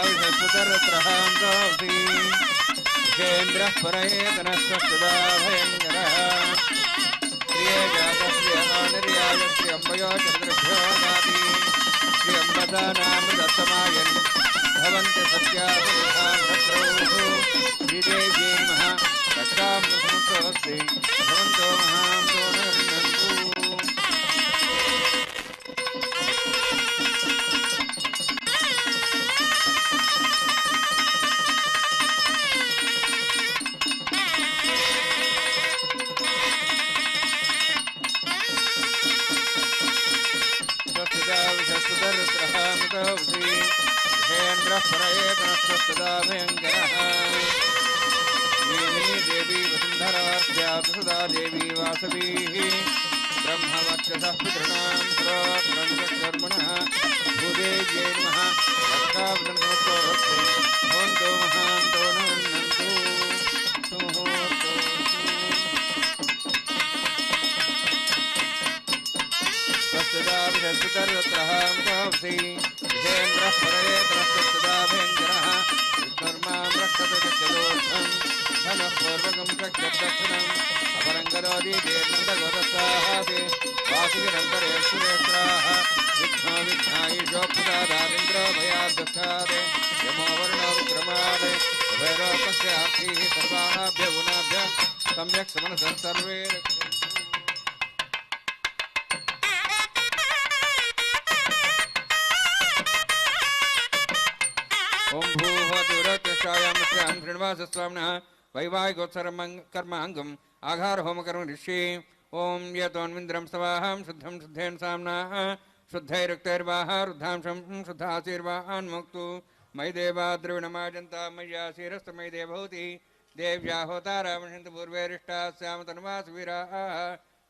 सस्यदाविषस्वतरत्रहांसि विषेन्द्रः परयेतनस्वस्तदा भयङ्करः प्रिये जातश्रियमानिर्याय श्रियम्बयो चन्द्रभ्यो दाति श्रियम्बसा नाम दत्तमायन् भवन्ति सत्यासुरौः श्रीदेव्यै नमः रक्षां समुद्रवस्ति भवन्तो महान्तो नन्दन्तु स्वस्तिदाविषस्वतरत्रहामृतौषि विषेन्द्रः परयेतनस्वस्तदा भयङ्करः देवी वसुन्धरास्यात् सदा देवी वासवीः ब्रह्मवक्षसः पितॄणां सर्वकर्मणः भूदेव्यै नमः रक्षाबन्धनसमस्तोऽस्तु भवन्तो महान्तो न वन्दन्तु सुमुहूर्तो स्वस्तिदाविषस्वतरत्रहामृतौषि विषेन्द्रः परयेतनस्वस्तदा भयङ्करः विष्णुर्मां रक्षते चतुर्थम् धनः पूर्वकं चक्षुर्दक्षिणम् अपरं करोति चेन्नन्दगोरसाहाति वासुकिरन्तरेश्वरेश्वराः विघ्नो विघ्नायुषोऽप्सुतादारिन्द्रो भयाद्दुःखात् यमो वर्णो विक्रमात् उभयलोकस्यार्थीः सर्वाभ्य गुणाभ्यः सम्यक् समनसः सर्वे ओम भूहोतिव्रतक्षायां श्रीनिवासस्वामिनः वैवाहिकोत्सरकर्माङ्गम् आघार होमकर्म ऋषि ओम यतोन्विन्द्रं सवाहं शुद्धं शुद्धेन साम्नाः शुद्धैरुक्तैर्वाह रुद्धांशं शुद्धाशीर्वान्मुक्तु मयि देवा द्रविणमाजन्ता मय्याशीरस्तु मयि देवभूति देव्या होतारामशन्तु पूर्वैरिष्टाः स्याम तनुवासुवीराः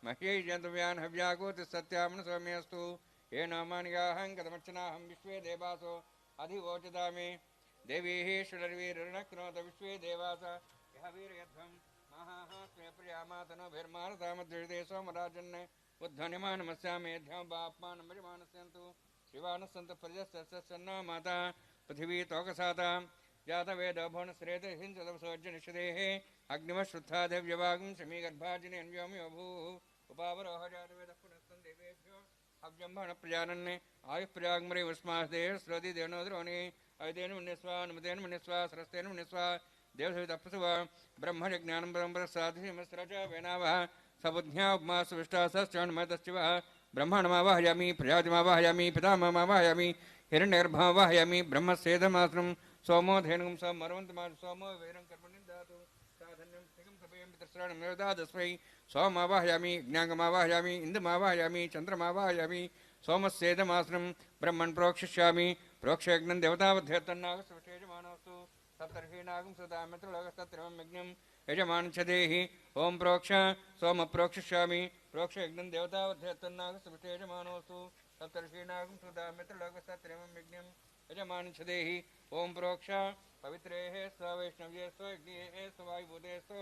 मह्यै जन्तव्यान् हव्याकोति सत्यामनसौम्यस्तु येन मानिगाहं कथमर्चनाहं विश्वे देवासो अधिवोचतामि देवीः षडर्वीर्णक्नोत विश्वे देवास यः वीर्यध्वं महास्मे प्रियामातनोभिर्मानतामद्विषदे सोमराजन् उद्ध्वनिमानमस्यामेध्यं बाप्मानमरिमानस्यन्तु शिवानस्सन्तु प्रजस्तस्सन्नो माता पृथिवी तोकसाता जातवेदो भुवनश्रेत हिंसदवसोज्जनिषदेः अग्निमश्रुत्था देव्यवागं शमीगर्भाजिने अन्व्योमयो भूः उपावरोह जातवेदः पुनस्तन् देवेभ्यो हव्यंभण प्रजानन्ने आयुः प्रयागमरे वस्मास्ते श्रोति देवनोद्रोणे अयदेन मुनिस्वा नमदेन मुनिस्वा सरस्तेन मुनिस्वा देवसवितप्सुव ब्रह्मज्ञानं ब्रह्मप्रसादिमस्रच वेनावः सबुद्ध्या उपमासविष्टासश्चरणमतश्चिवः ब्रह्मणमावाहयामि प्रजातिमावाहयामि पितामहमावाहयामि हिरण्यगर्भमावाहयामि ब्रह्मस्येदमासनं सोमो धेनुं समर्वन्तमा सोमो वैरं कर्मणि दातु साधन्यं स्थिगं सभयं पितृश्राणं निर्दादस्मै सोममावाहयामि ज्ञागमावाहयामि इन्दुमावाहयामि चन्द्रमावाहयामि सोमस्येदमासनं ब्रह्मन् प्रोक्षिष्यामि प्रोक्षयज्ञं देवतावध्यतन्नागस्वशेषमानोऽस्तु सप्तर्षीणागं सदा मित्रलोकस्तत्रमं यज्ञं यजमानच्छदेहि ओं प्रोक्ष सोम प्रोक्षिष्यामि प्रोक्षयज्ञं देवतावध्यतन्नागस्वशेषमानोऽस्तु सप्तर्षीणागं सदा मित्रलोकस्तत्रमं यज्ञं यजमानच्छदेहि ओं प्रोक्ष पवित्रेः स्व वैष्णव्ये स्व यज्ञेः स्व वायुभूते स्व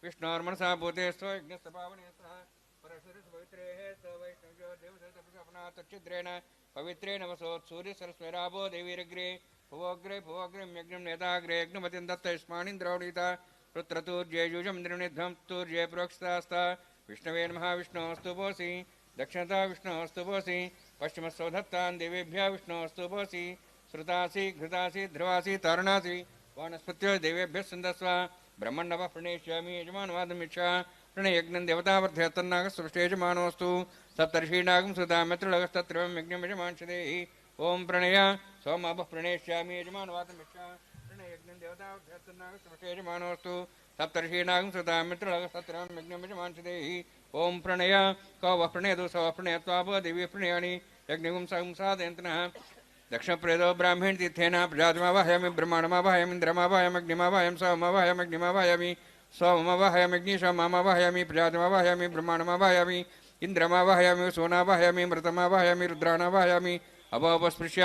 विष्णोर्मनसा भूते स्व यज्ञस्य पावने स्वः परशुरस पवित्रेः स्व वैष्णव्यो देवसतपनातच्छिद्रेण पवित्रेण वसोत्सूर्यसरस्वैराभो देवीरग्रे भुवोग्रे भुवोग्रिं यज्ञं नेताग्रे यज्ञमतिं दत्तयुष्माणीन्द्रौडीता रुद्रतूर्येयुजं निर्णिध्वं तूर्ये प्रोक्षितास्ता विष्णवे नमः विष्णोऽस्तु भोसि दक्षिणता विष्णोऽस्तु भोसि पश्चिमस्वधत्तान् देवेभ्यः विष्णोऽस्तु भोसि श्रुतासि घृतासि ध्रुवासि तारणासि वानस्पत्यो देवेभ्यः सन्दस्व ब्रह्मण्डव प्रणेष्यामि यजमानवादमिच्छा प्रणयज्ञं देवतावर्ध्यतन्नागस्वष्टेजमानोऽस्तु सप्तर्षीणागं सुधा मित्रलोकस्तत्रवं यज्ञं यजमानच्छदेहि ओं प्रणय सोमाभः प्रणेष्यामि यजमानवादमिच्छा प्रणयज्ञं देवतावर्ध्यतन्नागस्वष्टेजमानोऽस्तु सप्तर्षीणागं सुधा मित्रलोकस्तत्रवं यज्ञं यजमानच्छदेहि ओं प्रणय कौ वः प्रणयतु स वः प्रणयत्वापो देवी प्रणयानि यज्ञं संसादयन्तनः दक्षिणप्रेदो ब्राह्मण तीर्थेन प्रजातिमावाहयामि ब्रह्माण्डमावाहयामि इन्द्रमावाहयामि अग्निमावाहयामि सोममावाहयामि अग्निमावाहयामि सोममावाहयामि अग्निशोमावाहयामि प्रजातिमावाहयामि ब्रह्माण्डमावाहयामि इन्द्रमावाहयामि सोनावाहयामि मृतमावाहयामि रुद्राणावाहयामि अवोपस्पृश्य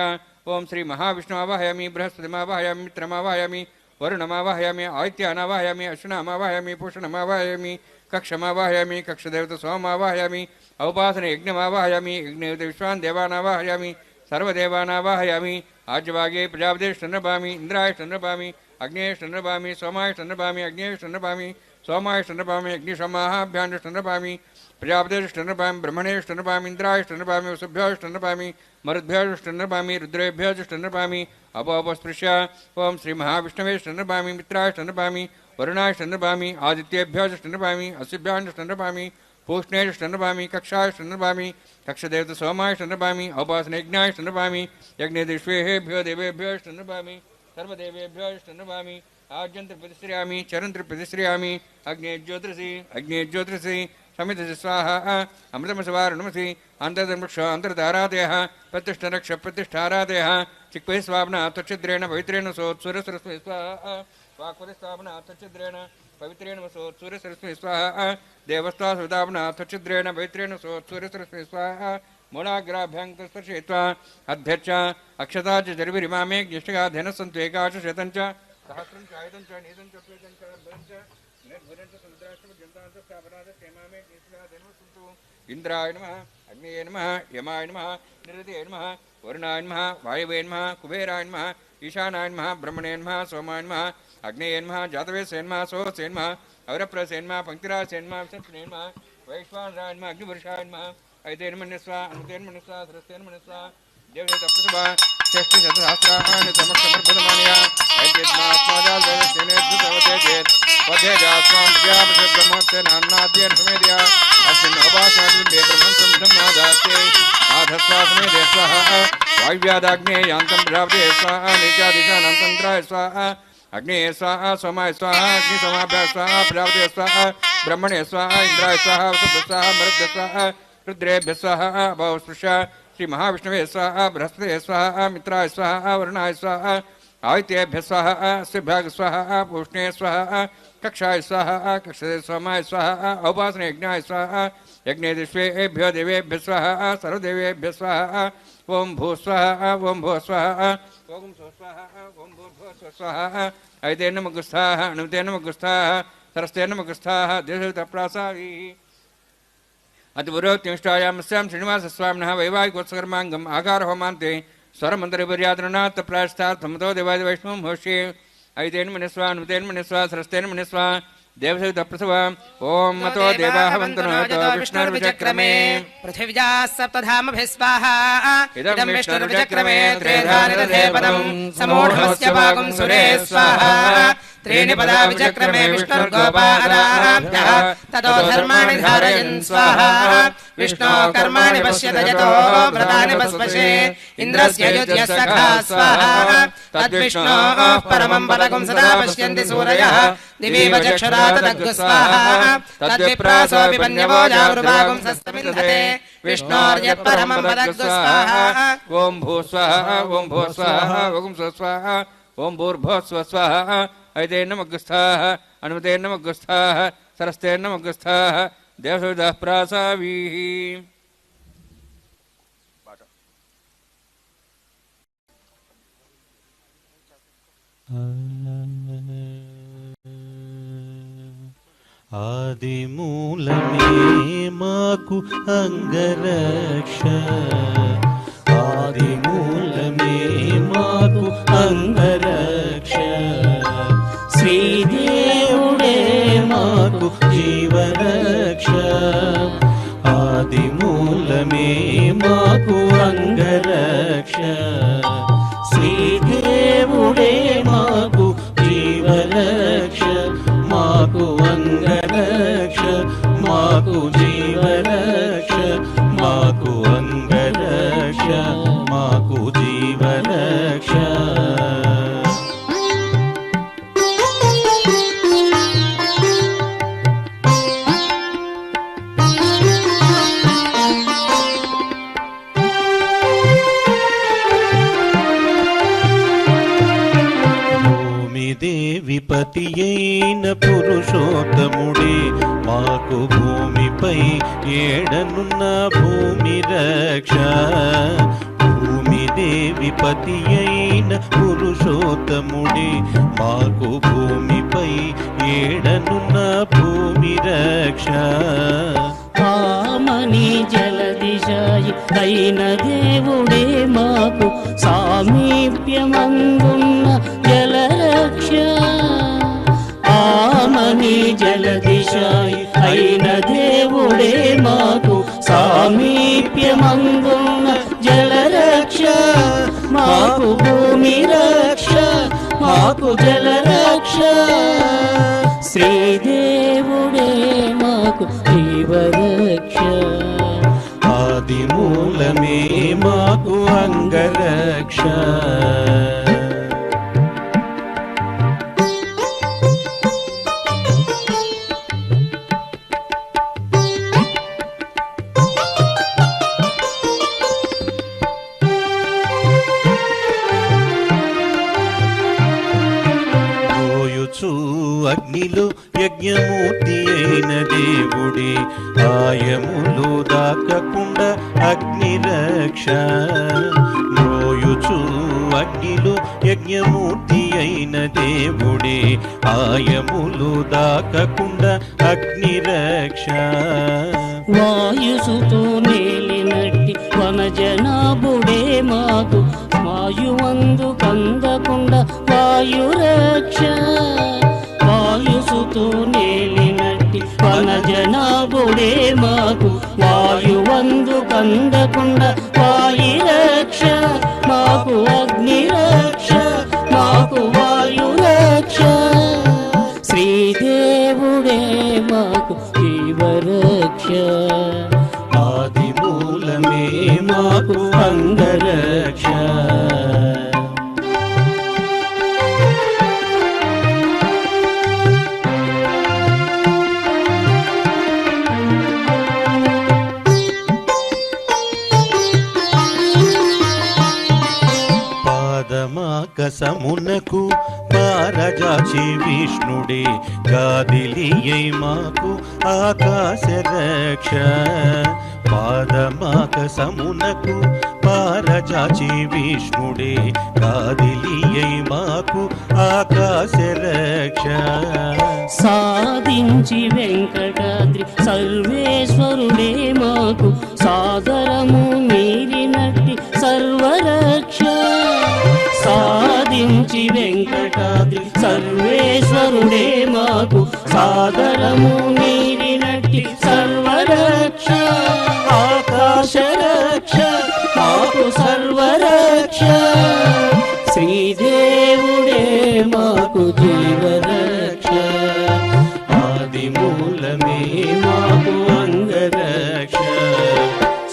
ओं श्री महाविष्णुमावाहयामि बृहस्पतिमावाहयामि मित्रमावाहयामि वरुणमावाहयामि आदित्यानावाहयामि अश्विनामावाहयामि पूषणमावाहयामि कक्षमावाहयामि कक्षदेवतसोमावाहयामि औपासने यज्ञमावाहयामि यज्ञदेवते विश्वान् देवानावाहयामि सर्वदेवानावाहयामि आज्यभागे प्रजापतिष्ठन्नपामि इन्द्रायष्ठन्नपामि अग्नेष्ठन्नपामि सोमायष्ठन्नपामि अग्नेष्ठन्नपामि सोमायष्ठन्नपामि अग्निशमाभ्याण्डष्ठन्नपामि प्रजापतिष्ठन्नपामि ब्रह्मणेष्ठन्नपामि इन्द्रायष्ठन्नपामि वसुभ्योष्ठन्नपामि मरुद्भ्योष्ठन्नपामि रुद्रेभ्योष्ठन्नपामि अपोपस्पृश्य ओं श्री महाविष्णवेष्ठन्नपामि मित्रायष्ठन्नपामि वरुणायष्ठन्नपामि आदित्येभ्योष्ठन्नपामि असिभ्याण्डष्ठन्नपामि पूष्णेष्ठन्नपामि कक्षायष्ठन्नपामि कक्षदेवत सोमायष्ठन्नपामि औपासनयज्ञायष्ठन्नपामि यज्ञदिष्वेभ्यो देवेभ्योष्ठन्नपामि सर्वदेवेभ्योष्ठन्नपामि आज्यंत्र प्रतिश्रयामि चरंत्र प्रतिश्रयामि अग्ने ज्योतिषि समिति स्वाहा अमृतमसवारणमसि अंतर्धर्मक्ष अंतर्धारादयः प्रतिष्ठरक्ष प्रतिष्ठारादयः चिक्वै स्वाप्ना त्वच्छिद्रेण पवित्रेण सोत्सुरसरस्मै स्वाहा वाक्पतिस्वाप्ना त्वच्छिद्रेण पवित्रेण सोत्सुरसरस्मै स्वाहा देवस्त्वा सुदाप्ना त्वच्छिद्रेण पवित्रेण सोत्सुरसरस्मै स्वाहा मूलाग्राभ्यङ्कस्पर्शयित्वा अभ्यर्च अक्षता च जर्भिरिमामे ज्येष्ठगाधेन सन्तु एकाश शतं च सहस्रं च आयुधं च नीतं च प्रेतं च अर्धं च निर्भुजं च समुद्राष्टमर्यन्तां च स्थापनाद क्षेमामे ज्येष्ठगाधेन सन्तु इंद्राय नमः अग्नये नमः यमाय नमः निरृतये नमः वरुणाय नमः वायवे नमः कुबेराय नमः ईशानाय नमः ब्रह्मणे नमः सोमाय नमः अग्नये नमः जातवेदसे नमः सोहसे नमः अवरप्रसे नमः पंक्तिरासे नमः विष्णुने नमः वैश्वानराय नमः अग्निवर्षाय नमः ऐतेन मनस्वा अनुतेन मनस्वा सरस्तेन मनस्वा देवदत्तप्रतिभा षष्टिशतसहस्राणि समक्षमर्भतमानया ऐद्यत्मात्माजालवेदस्तेनेद्युतवते पथेजास्वां प्रजापतिब्रह्मोत्सेनान्नाद्येन समेदया अस्मिन् उपासनादिन्दे ब्रह्मसंधम्नादास्ते आधस्वा समेदे स्वाहा वायुव्यादाग्ने यान्तं प्रजापते स्वाहा नीचादिशानान्तन्द्राय स्वाहा अग्ने स्वाहा सोमाय स्वाहा अग्निसोमाभ्याः स्वाहा प्रजापते स्वाहा ब्रह्मणे स्वाहा इंद्राय स्वाहा वसुभ्यः स्वाहा मरुद्भ्यः स्वाहा रुद्रेभ्यः स्वाहा बहुस्पृश्य श्री महाविष्णवे स्वाहा बृहस्पते स्वाहा मित्राय स्वाहा वरुणाय स्वाहा आदित्येभ्यः स्वाहा सिभ्याग स्वाहा पूष्णे स्वाहा कक्षाय स्वाहा कक्षदे सोमाय स्वाहा औपासनयज्ञाय स्वाहा यज्ञेदिष्वेभ्यो देवेभ्यः स्वाहा सर्वदेवेभ्यः स्वाहा ओं भूः स्वाहा ओं भुवः स्वाहा ओं स्वः स्वाहा ओं भूर्भुवः स्वाहा ऐतेन नमः अनुतेन नमः सरस्तेन नमः देशतप्रासावी अतिपुरोक्तिष्ठायामस्यां श्रीनिवासस्वामिनः वैवाहिकोत्सकर्माङ्गम् आकारहोमान्ते स्वरमन्त्रविपर्यादनात् प्रायश्चार्थमतो देवादिवैष्णवं होष्ये ऐतेन मनस्वा अनुतेन मनस्वा सरस्तेन मनस्वा देवसहितप्रसव ओं मतो देवाः वन्तनोतो विष्णुर्विचक्रमे पृथिव्याः सप्तधामभिः स्वाहा इदं विष्णुर्विचक्रमे त्रेधानिदधे पदं समूढमस्य वागुं सुरे स्वाहा त्रीणि पदा विचक्रमे विष्णुर्गोपाराभ्यः ततो धर्माणि धारयन् स्वाहा विष्णो कर्माणि पश्यत यतो व्रतानि पस्पशे इन्द्रस्य युज्यः सखा स्वाहा तद्विष्णोः परमं पदकं सदा पश्यन्ति सूरयः दिवीव चक्षुरा तदग्गु स्वाहा तद्विप्रासो विपन्यवो जावृभागं सस्तमिन्धते विष्णोर्यत्परमं पदग्गु स्वाहा ओं भूः स्वाहा ओं भुवः स्वाहा ओं स्वः स्वाहा ओं भूर्भुवः स्वः स्वाहा ऐतेन नमः अनुमतेन नमः सरस्तेन नमः देवसहितः प्रासावीः आदिमूलमे माकु अंगरक्ष आदिमूलमे माकु अंगरक्ष श्रीदेवुडे माकु जीवरक्ष आदिमूलमे माकु अंगरक्ष श्रीदेवुडे माकु जीवरक्ष माकु अंगरक्ष माकु जीवरक्ष माकु अंगरक्ष माकु जीवरक्ष విపతియైన పురుషోత్తముడే మాకు భూమిపై ఏడనున్న భూమి రక్ష భూమి దేవిపతి అయిన పురుషోత్తముడే మాకు భూమిపై ఏడనున్న భూమి రక్ష ఆమని జలదిశాయి అయిన దేవుడే మాకు సామీప్యమందున్న జలరక్ష ఆమని జలదిశాయి అయిన దేవుడే మాకు సామీప్యమందున్న జలరక్ష మాకు భూమి రక్ష మాకు జలరక్ష శ్రీదేవుడే మాకు జీవరక్ష ఆది మూలమే మాకు అంగరక్ష అగ్నిలో యజ్ఞమూర్తి అయిన దేవుడే ఆయములు దాకకుండా అగ్ని రక్ష మోయుచు అగ్నిలో యజ్ఞమూర్తి అయిన దేవుడే ఆయములు దాకకుండా అగ్ని రక్ష వాయుసుతో నేలినట్టి వనజనాభుడే మాకు వాయువందు కందకుండా వాయురక్ష వాయుసుతో నేలినట్టి వనజనాభుడే మాకు వాయువందు కందకుండా వాయురక్ష మాకు అగ్నిరక్ష మాకు వాయురక్ష శ్రీదేవుడే మాకు జీవరక్ష ఆది మూలమే మాకు అంగరక్ష పాదమాకసమునకు పారజాచి విష్ణుడే గాదిలియై మాకు ఆకాశ రక్ష పాదమాకసమునకు పారజాచి విష్ణుడే గాదిలియై మాకు ఆకాశ రక్ష సాధించి వెంకటాద్రి సర్వేశ్వరుడే మాకు సాదరము మీరినట్టి సర్వరక్ష సాధించి వెంకటాద్రి సర్వేశ్వరుడే మాకు సాదరము మీరినట్టి సర్వరక్ష ఆకాశ రక్ష మాకు సర్వరక్ష శ్రీదేవుడే మాకు జీవరక్ష ఆది మూలమే మాకు అంగరక్ష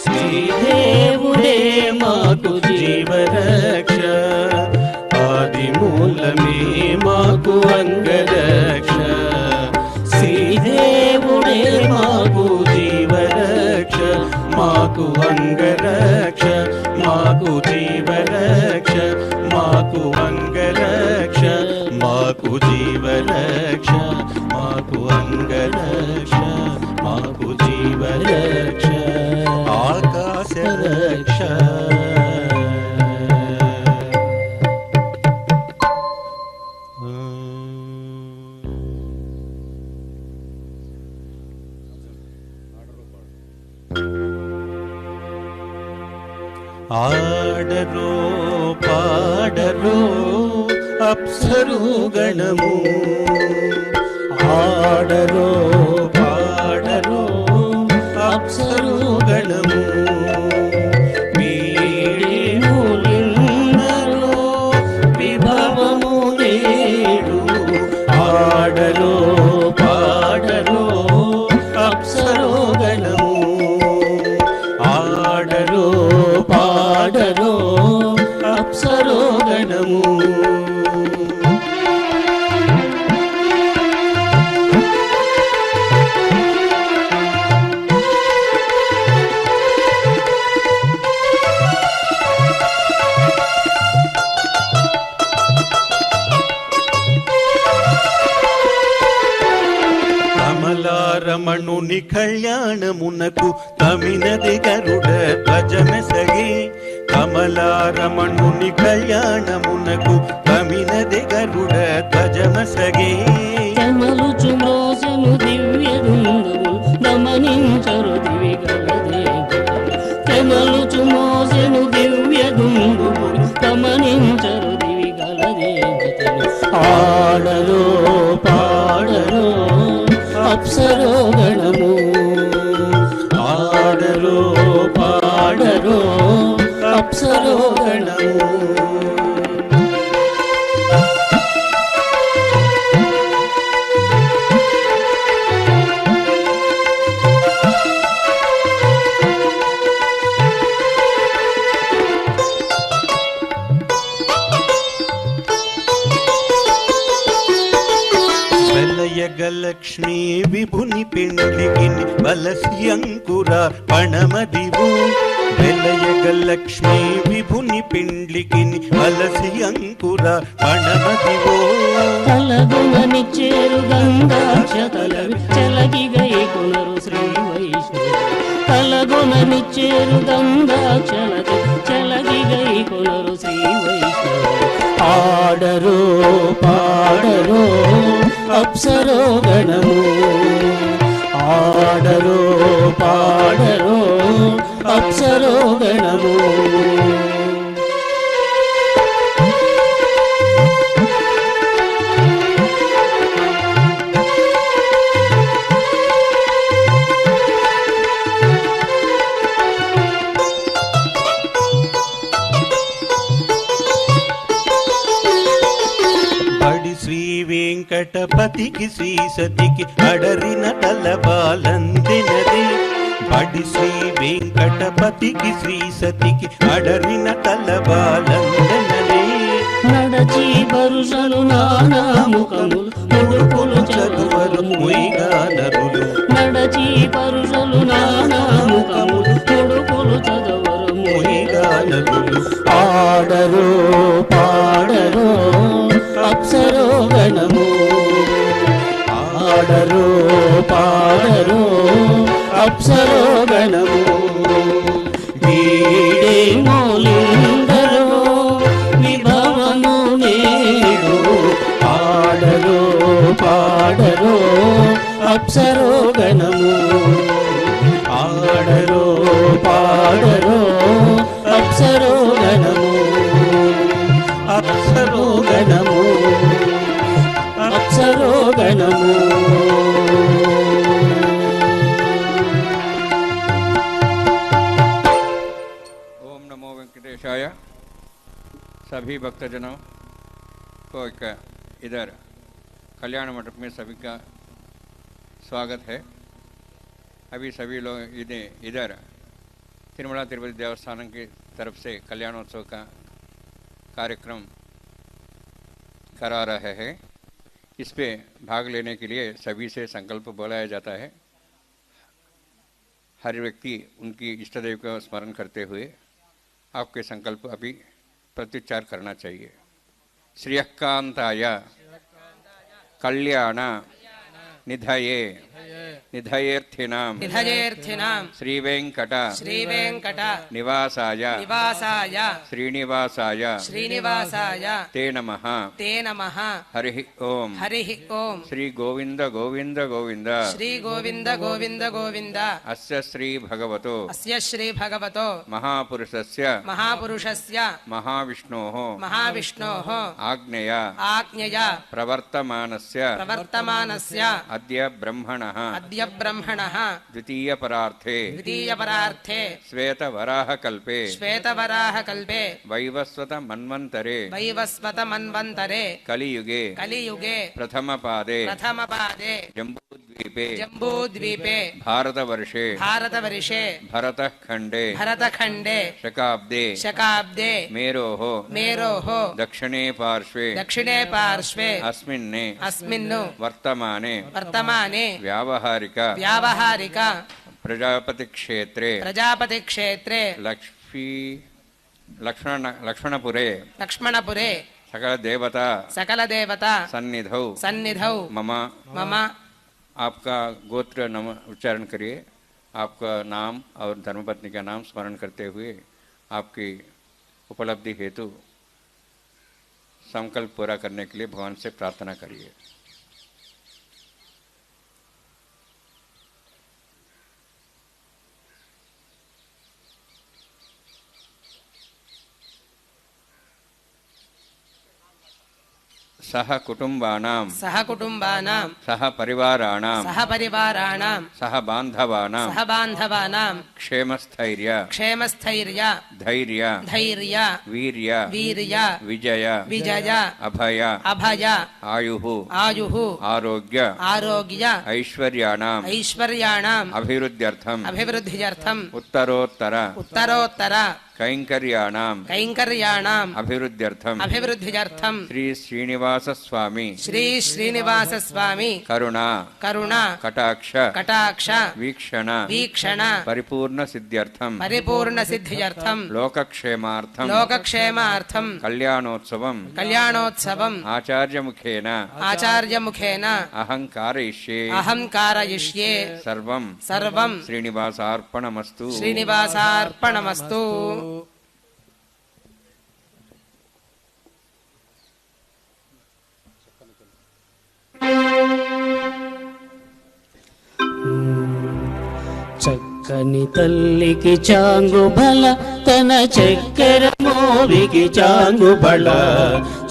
శ్రీదేవుడే మాకు జీవరక్ష ఆది మూలమే మాకు అంగరక్ష శ్రీదేవుడే మాకు జీవరక్ష మాకు అంగరక్ష మాకు జీవరక్ష మాకు అంగరక్ష మాకు జీవరక్ష మాకు అంగరక్ష మాకు జీవరక్ష ఆకాశ రక్ష ఆడరో పాడరో అప్సరు గణము ఆడరో పాడరో అప్సరు గణము వీణులిందరో విభవము నేడు ఆడరో పాడరో అప్సరు గణము ఆడరో పాడరో అప్సరో గణము కమలారమణుని కళ్యాణమునకు తమినది గరుడ ధ్వజమెసగి కమలారమణుని కళ్యాణమునకు తమినది గరుడ ధ్వజమెసగి తెమలుచు మోసను దివ్య బృందము గమనించరు దివిగలదే తెమలుచు అప్సరోగణము ఆడరో పాడరో అప్సరోగణము వెలయగలక్ష్మీ విభుని పిండికిని బలసి అంకుర పణమదివు వెలయగలక్ష్మీ విభుని పిండికిని బలసి అంకుర పణమదివో కలగుణని చేరు గంగాక్షతల చెలగిగై కొనరు శ్రీ వైష్ణవ కలగుణని చేరు గంగాక్షలకి చెలగిగై కొనరు శ్రీ వైష్ణవ ఆడరో పాడరో అప్సరోగణము ఆడరో పాడరో అప్సరోగణము బడి శ్రీ వెంకటపతికి శ్రీ సతికి అడరిన తలబాలందినది బడి శ్రీ వెంకటపతికి శ్రీ సతికి అడరిన తలబాలందినది నడచి వరుసలు నానా ముఖములు ముడుపులు చదువరు ముయిగా నరులు నడచి పరుషలు నానా ముఖములు ముడుపులు చదవరు ముయిగా నరులు ఆడరో పాడరో అప్సరోగణము ఆడరో పాడరో అప్సరోగణము వీడే మౌలిందరో విభవము నేడు ఆడరో పాడరో అప్సరోగణము ఆడరో పాడరో అప్సరోగణము అప్సరోగణము అప్సరోగణము ओम नमो वेंकटेशाय। सभी भक्तजनों को एक इधर कल्याण मंडप में सभी का स्वागत है। अभी सभी लोग इधर तिरुमला तिरुपति देवस्थान की तरफ से कल्याणोत्सव का कार्यक्रम करा रहे हैं। इस पे भाग लेने के लिए सभी से संकल्प बुलाया जाता है। हर व्यक्ति उनकी इष्ट देव का स्मरण करते हुए आपके संकल्प अभी प्रत्युच्चार करना चाहिए। श्रियकांताय कल्याण निधये निधयेर्थिनां श्री वेंकट निवासाय श्रीनिवासाय ते नमः हरि ओम श्री गोविंद गोविंद गोविंद अस्य श्री भगवतो महापुरुषस्य महाविष्णोः आज्ञया प्रवर्तमानस्य अद्य ब्रह्मणः द्वितीय परार्थे श्वेतवराहकल्पे वैवस्वत मन्वन्तरे कलियुगे प्रथमपादे जम्बूद्वीपे भारतवर्षे भरतखण्डे शकाब्दे मेरोः दक्षिणे पार्श्वे अस्मिन् वर्तमाने व्यावहारिक प्रजापति क्षेत्रे लक्ष्मणपुरे सकल देवता सन्निधौ मम आपका गोत्र उच्चारण करिए। आपका नाम और धर्मपत्नी का नाम स्मरण करते हुए आपकी उपलब्धि हेतु संकल्प पूरा करने के लिए भगवान से प्रार्थना करिए। सह कुटुम्बानां सह कुटुम्बानां सह परिवाराणां सह परिवाराणां सह बान्धवानां क्षेमस्थैर्य धैर्य वीर्य विजय अभय आयुः आरोग्य ऐश्वर्याणाम् अभिवृद्ध्यर्थम् उत्तरोत्तर कैंकर्याणाम् अभिवृद्ध्यर्थम् श्री श्रीनिवास स्वामी करुणा कटाक्ष वीक्षण परिपूर्ण सिद्ध्यर्थम् लोकक्षेमार्थम् कल्याणोत्सवम् आचार्यमुखेन अहं कारयिष्ये सर्वं श्रीनिवासार्पणमस्तु చక్కని తల్లికి చాంగుబల తన చక్కెర మోవికి చాంగుబల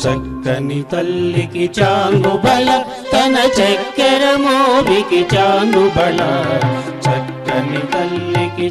చక్కని తల్లికి చాంగుబల తన చక్కెర మోవికి చాంగుబల చక్కని తల్లికి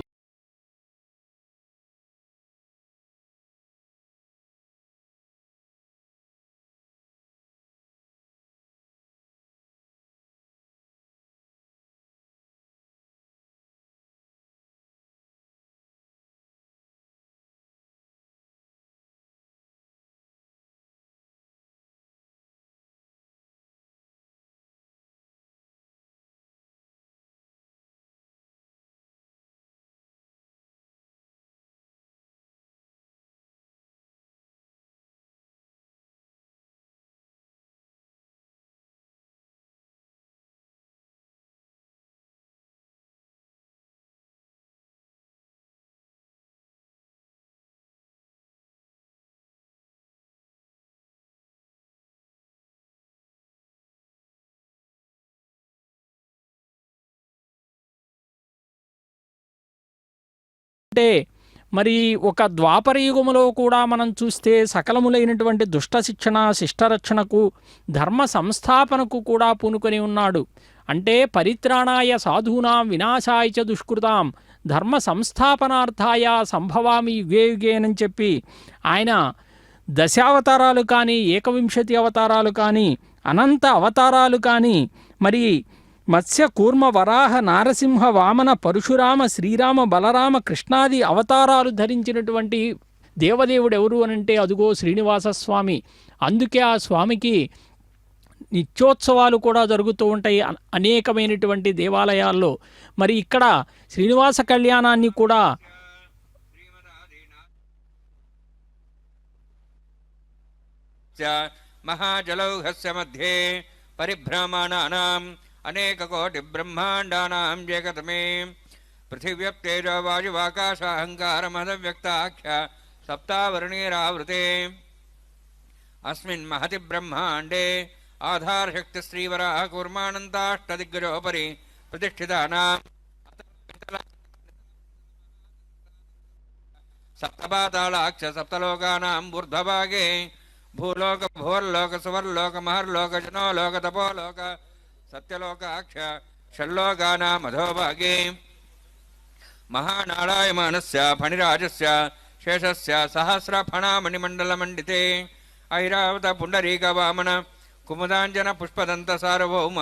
అంటే మరి ఒక ద్వాపర యుగములో కూడా మనం చూస్తే సకలములైనటువంటి దుష్ట శిక్షణ శిష్టరక్షణకు ధర్మ సంస్థాపనకు కూడా పూనుకొని ఉన్నాడు. అంటే పరిత్రాణాయ సాధూనాం వినాశాయ చ దుష్కృతాం ధర్మ సంస్థాపనార్థాయ సంభవామి యుగే యుగేనని చెప్పి ఆయన దశావతారాలు కానీ 21 అవతారాలు కానీ అనంత అవతారాలు కానీ మరి మత్స్య కూర్మ వరాహ నారసింహ వామన పరశురామ శ్రీరామ బలరామ కృష్ణాది అవతారాలు ధరించినటువంటి దేవదేవుడు ఎవరు అనంటే అదుగో శ్రీనివాస స్వామి. అందుకే ఆ స్వామికి నిత్యోత్సవాలు కూడా జరుగుతూ ఉంటాయి అనేకమైనటువంటి దేవాలయాల్లో. మరి ఇక్కడ శ్రీనివాస కళ్యాణాన్ని కూడా మహాజలౌఘస్య మధ్యే పరిభ్రమణానాం అనేక కోటి బ్రహ్మాండానాం జగతమే పృథివ్యప్తేజో వాయువాకాశ అహంకార మదవ్యక్తాఖ్య సప్తావరణీరావృతే అస్మిన్ మహతి బ్రహ్మాండే ఆధారశక్తి శ్రీవరాహ కూర్మానంతాష్టదిగ్గజోపరి ప్రతిష్ఠితానాం సప్తపాతాళాక్ష సప్తలోకానాం ఊర్ధ్వభాగే భూలోక భువర్లోక సువర్లోక మహర్లోక జనోలోక తపోలోక సత్యలోకాక్ష షల్లోకానాం అధోభాగే మహానారాయమానస్య ఫణిరాజస్య శేషస్య సహస్రఫణామణిమండలమండితే ఐరావత పుండరీక వామన కుముదాంజన పుష్పదంత సార్వభౌమ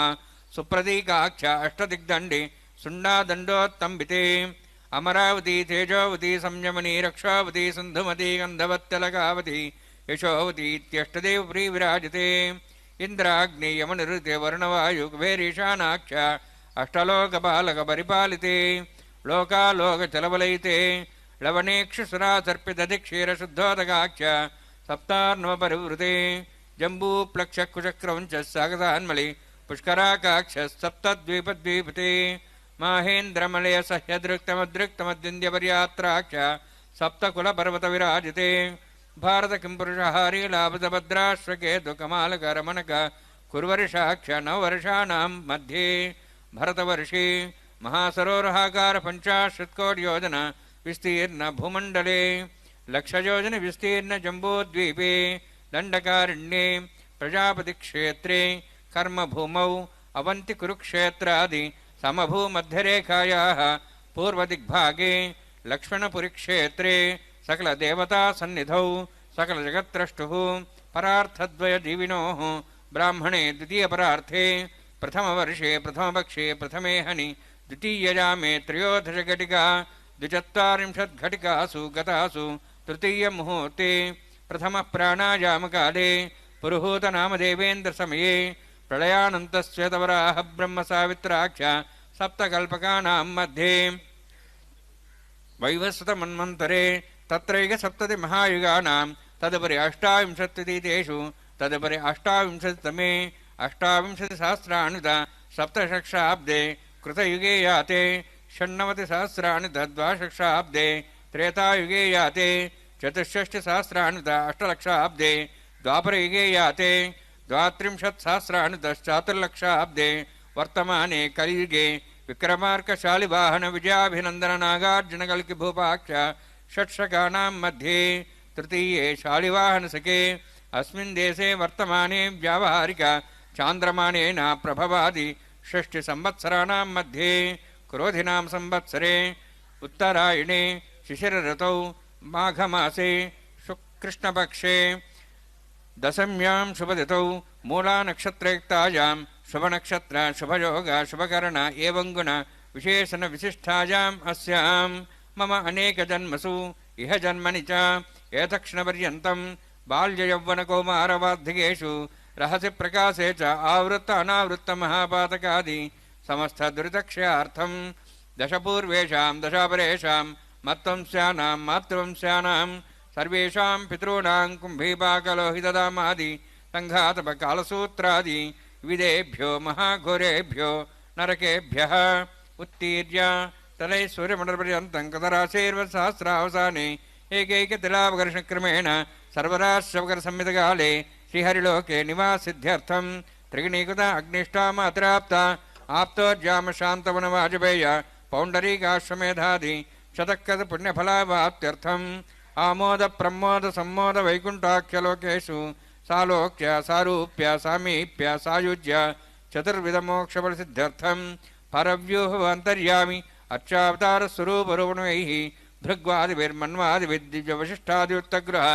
సుప్రతీకాక్ష అష్టదిగ్దండి సుండాదండోత్తంబితే అమరావతి తేజోవతి సంయమని రక్షావతి సింధుమతి గంధవత్తలకావతి యశోవతి ఇత్యష్టదేవ ప్రీ విరాజతే ఇంద్రాగ్ని యమనిరుతే వరుణవాయు కుబేరీశానాక్ష అష్టలోకపాలక పరిపాలితే లోకాలోక చలబలైతే లవణేక్షుసురాసర్పితధిక్షీరశుద్ధోదకాక్ష సప్తార్ణవ పరివృతే జంబూప్లక్షకుచక్రవంచ సాగతాన్మలి పుష్కరాకాక్ష సప్తద్వీపద్వీపతే మాహేంద్రమలయ సహ్యదృక్తమదృక్తమద్వింద్యపర్యాత్రాక్ష సప్తకులపర్వత విరాజితే భారత కింపురుషహారీ లాభతభద్రాశ్వకేతు కమాలకరమణక కుర్వర్షాక్ష నవవర్షాణం మధ్యే భరతవర్షే మహాసరోరహాకార 50 కోటి యోజన విస్తీర్ణ భూమండలే 1,00,000 యోజన విస్తీర్ణ జంబోద్వీపే దండకారణ్యే प्रजापतिक्षेत्रे कर्मभूमौ अवन्ति कुरुक्षेत्रादि समभूमध्यरेखायाः पूर्वदिग्भागे लक्ष्मणपुरीक्षेत्रे सकलदेवतासन्निधौ सकलजगत्त्रष्टुः परार्थद्वयजीविनोः ब्राह्मणे द्वितीयपरार्थे प्रथमवर्षे प्रथमपक्षे प्रथमे हनि द्वितीययामे त्रयोदशघटिका 42 घटिकासु गतासु तृतीयमुहूर्ते प्रथमः प्राणायामकाले पुरुहूतनामदेवेन्द्रसमये प्रलयानन्तस्वेतवराह ब्रह्मसावित्राख्य सप्तकल्पकानां मध्ये वैवस्वतमन्वन्तरे तत्रैकसप्तति महायुगानां तदुपरि 28 तदुपरि 28तमे 28सहस्राणुत सप्तषक्षाब्दे कृतयुगे याते 96सहस्राणुत द्वादशक्षाब्दे त्रेतायुगे याते 64सहस्राणुत अष्टलक्षाब्दे द्वापरयुगे याते 32सहस्राणुतश्चातुर्लक्षाब्दे वर्तमाने कलियुगे विक्रमार्कशालिवाहन विजयाभिनन्दन नागार्जुनकल्कि भूपाख्य षट्शकानां मध्ये तृतीये शालिवाहनसके अस्मिन् देशे वर्तमाने व्यावहारिक चान्द्रमानेन प्रभवादि 6 संवत्सराणां मध्ये क्रोधिनां संवत्सरे उत्तरायणे शिशिरऋतौ माघमासे कृष्णपक्षे दशम्यां शुभतिथौ मूलानक्षत्रयुक्तायां शुभनक्षत्र शुभयोग शुभकर्ण एवं गुण विशेषण विशिष्टायाम् अस्यां मम अनेकजन्मसु इह जन्मनि च एतक्षणपर्यन्तं बाल्ययौवनकौमारवार्धिकेषु रहसि प्रकाशे च आवृत्त अनावृत्त महापातकादि समस्त दुरितक्षयार्थं दशपूर्वेषां दशापरेषां मत्वंस्यानां मातृवंस्यानां सर्वेषां पितॄणां कुम्भीपाकलोहितदामादि सङ्घातपकालसूत्रादि विदेभ्यो महाघोरेभ्यो नरकेभ्यः उत्तीर्य तलैः सूर्यमण्डलपर्यन्तं कतराशैर्वसहस्रावसाने एकैकतिलावकर्षक्रमेण सर्वराशवकरसंहितकाले श्रीहरिलोके निवासिद्ध्यर्थं त्रिगुणीकृत अग्निष्ठाम अतिराप्त आप्तोज्यामशान्तवनवाजपेय पौण्डरीकाश्वमेधादि शतकृत पुण्यफलावाप्त्यर्थम् आमोद प्रमोद सम्मोद वैकुण्ठाख्यलोकेषु सालोक्य सारूप्य सामीप्य सायुज्य चतुर्विधमोक्षफलसिद्ध्यर्थं परव्यूहवन्तर्यामि अर्चावतारस्वरूपरूपणैः भृग्वादिभिर्मन्वादिभिर्दिव्यवशिष्टादियुक्तगृह